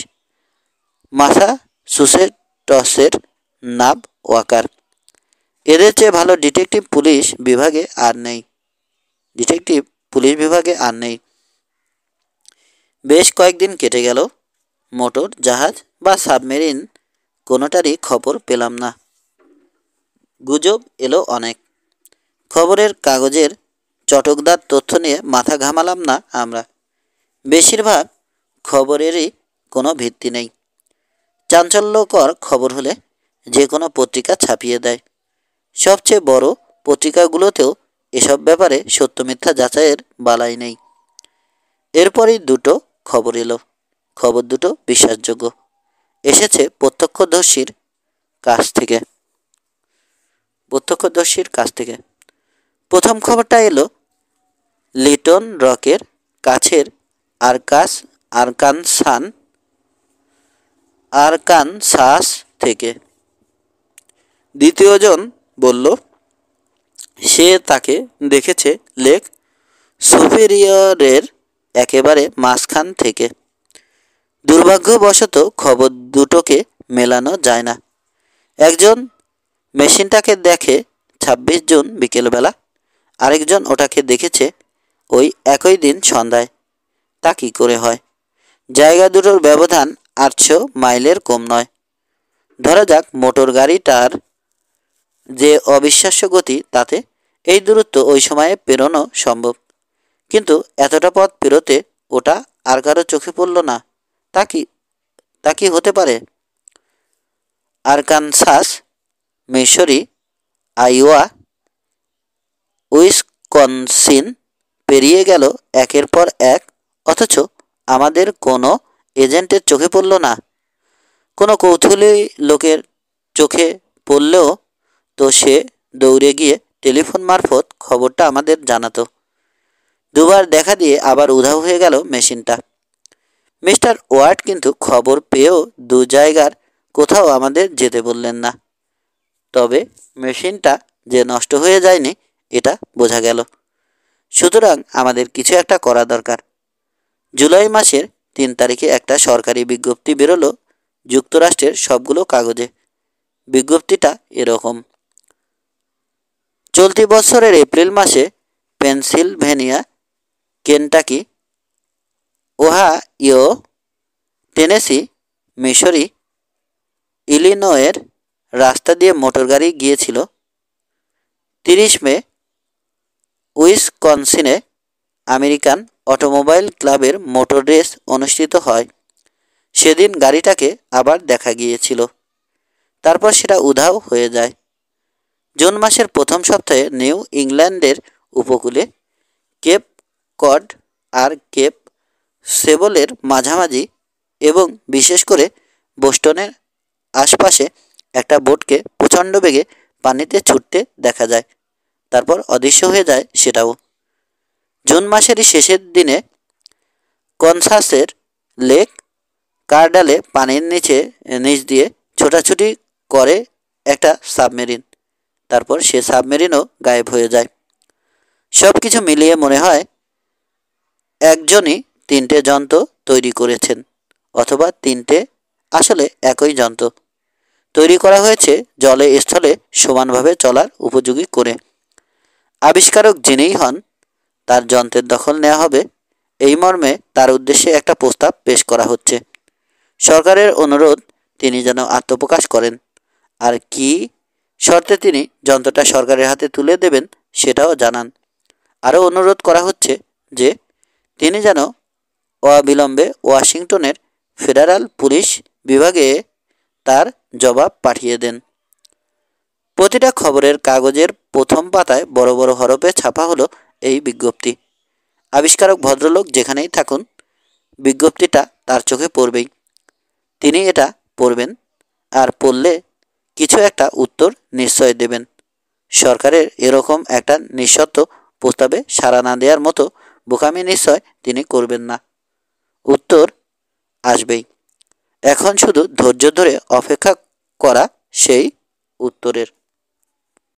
ম্যাসাচুসেটসের নাব ওয়াকার। এদের চেয়ে ভালো ডিটেকটিভ পুলিশ বিভাগে আর নেই। বেশ কয়েকদিন কেটে গেল। মোটর জাহাজ বা সাবমেরিন কোনোটারই খবর পেলাম না। গুজব এলো অনেক। খবরের কাগজের চটকদার তথ্য নিয়ে মাথা ঘামালাম না আমরা। বেশিরভাগ খবরেরই কোনো ভিত্তি নেই। চাঞ্চল্যকর খবর হলে যে কোনো পত্রিকা ছাপিয়ে দেয়। সবচেয়ে বড় পত্রিকাগুলোতেও এসব ব্যাপারে সত্য মিথ্যা যাচাইয়ের বালাই নেই। এরপরই দুটো খবর এলো। খবর দুটো বিশ্বাসযোগ্য, এসেছে প্রত্যক্ষদর্শীর কাছ থেকে। প্রথম খবরটা এলো লিটন রকের কাছের আরকানসাস থেকে। দ্বিতীয়জন বলল সে তাকে দেখেছে লেক সুপিরিয়রের একেবারে মাঝখান থেকে। দুর্ভাগ্যবশত খবর দুটোকে মেলানো যায় না। একজন মেশিনটাকে দেখে 26 জুন বিকেলবেলা, আরেকজন ওটাকে দেখেছে ওই একই দিন সন্ধ্যায়। তা কী করে হয়? জায়গা দুটোর ব্যবধান 800 মাইলের কম নয়। ধরা যাক মোটর গাড়িটার যে অবিশ্বাস্য গতি, তাতে এই দূরত্ব ওই সময়ে পেরোনো সম্ভব। কিন্তু এতটা পথ পেরোতে ওটা আর কারো চোখে পড়ল না। তা কি হতে পারে? আরকানসাস, মিসৌরি, আইওয়া, উইসকনসিন পেরিয়ে গেল একের পর এক, অথচ আমাদের কোনো এজেন্টের চোখে পড়ল না। কোনো কৌতূহলী লোকের চোখে পড়লেও তো সে দৌড়ে গিয়ে টেলিফোন মারফত খবরটা আমাদের জানাতো। দুবার দেখা দিয়ে আবার উধাও হয়ে গেল মেশিনটা। মিস্টার ওয়ার্ড কিন্তু খবর পেয়েও দু জায়গার কোথাও আমাদের যেতে বললেন না। তবে মেশিনটা যে নষ্ট হয়ে যায়নি এটা বোঝা গেল। সুতরাং আমাদের কিছু একটা করা দরকার। জুলাই মাসের 3 তারিখে একটা সরকারি বিজ্ঞপ্তি বেরোলো যুক্তরাষ্ট্রের সবগুলো কাগজে। বিজ্ঞপ্তিটা এরকম: চলতি বছরের এপ্রিল মাসে Pennsylvania, Kentucky, Ohio, Tennessee, Missouri, ইলিনয়ের রাস্তা দিয়ে মোটরগাড়ি গিয়েছিল। 30 মে উইসকনসিনে আমেরিকান অটোমোবাইল ক্লাবের মোটর রেস অনুষ্ঠিত হয়। সেদিন গাড়িটাকে আবার দেখা গিয়েছিল। তারপর সেটা উধাও হয়ে যায়। জুন মাসের প্রথম সপ্তাহে নিউ ইংল্যান্ডের উপকূলে কেপ কড আর কেপ সেবলের মাঝামাঝি এবং বিশেষ করে বোস্টনের আশপাশে একটা বোটকে প্রচণ্ড বেগে পানিতে ছুটতে দেখা যায়। তারপর অদৃশ্য হয়ে যায় সেটাও। জুন মাসেরই শেষের দিনে কনসাসের লেক কার্ডালে পানির নিচ দিয়ে ছোটাছুটি করে একটা সাবমেরিন। তারপর সে সাবমেরিনও গায়েব হয়ে যায়। সব কিছু মিলিয়ে মনে হয় একজনই 3টে যন্ত্র তৈরি করেছেন, অথবা 3টে আসলে একই যন্ত্র তৈরি করা হয়েছে জলে স্থলে সমানভাবে চলার উপযোগী করে। আবিষ্কারক যিনিই হন, তার যন্ত্রের দখল নেওয়া হবে, এই মর্মে তার উদ্দেশ্যে একটা প্রস্তাব পেশ করা হচ্ছে। সরকারের অনুরোধ তিনি যেন আত্মপ্রকাশ করেন, আর কি শর্তে তিনি যন্ত্রটা সরকারের হাতে তুলে দেবেন সেটাও জানান। আরও অনুরোধ করা হচ্ছে যে তিনি যেন অবিলম্বে ওয়াশিংটনের ফেডারাল পুলিশ বিভাগে তার জবাব পাঠিয়ে দেন। প্রতিটা খবরের কাগজের প্রথম পাতায় বড় বড় হরফে ছাপা হলো এই বিজ্ঞপ্তি। আবিষ্কারক ভদ্রলোক যেখানেই থাকুন, বিজ্ঞপ্তিটা তার চোখে পড়বেই। তিনি এটা পড়বেন, আর পড়লে কিছু একটা উত্তর নিশ্চয় দেবেন। সরকারের এরকম একটা নিঃশর্ত প্রস্তাবে সাড়া না দেওয়ার মতো বোকামি নিশ্চয় তিনি করবেন না। উত্তর আসবেই। এখন শুধু ধৈর্য ধরে অপেক্ষা করা সেই উত্তরের।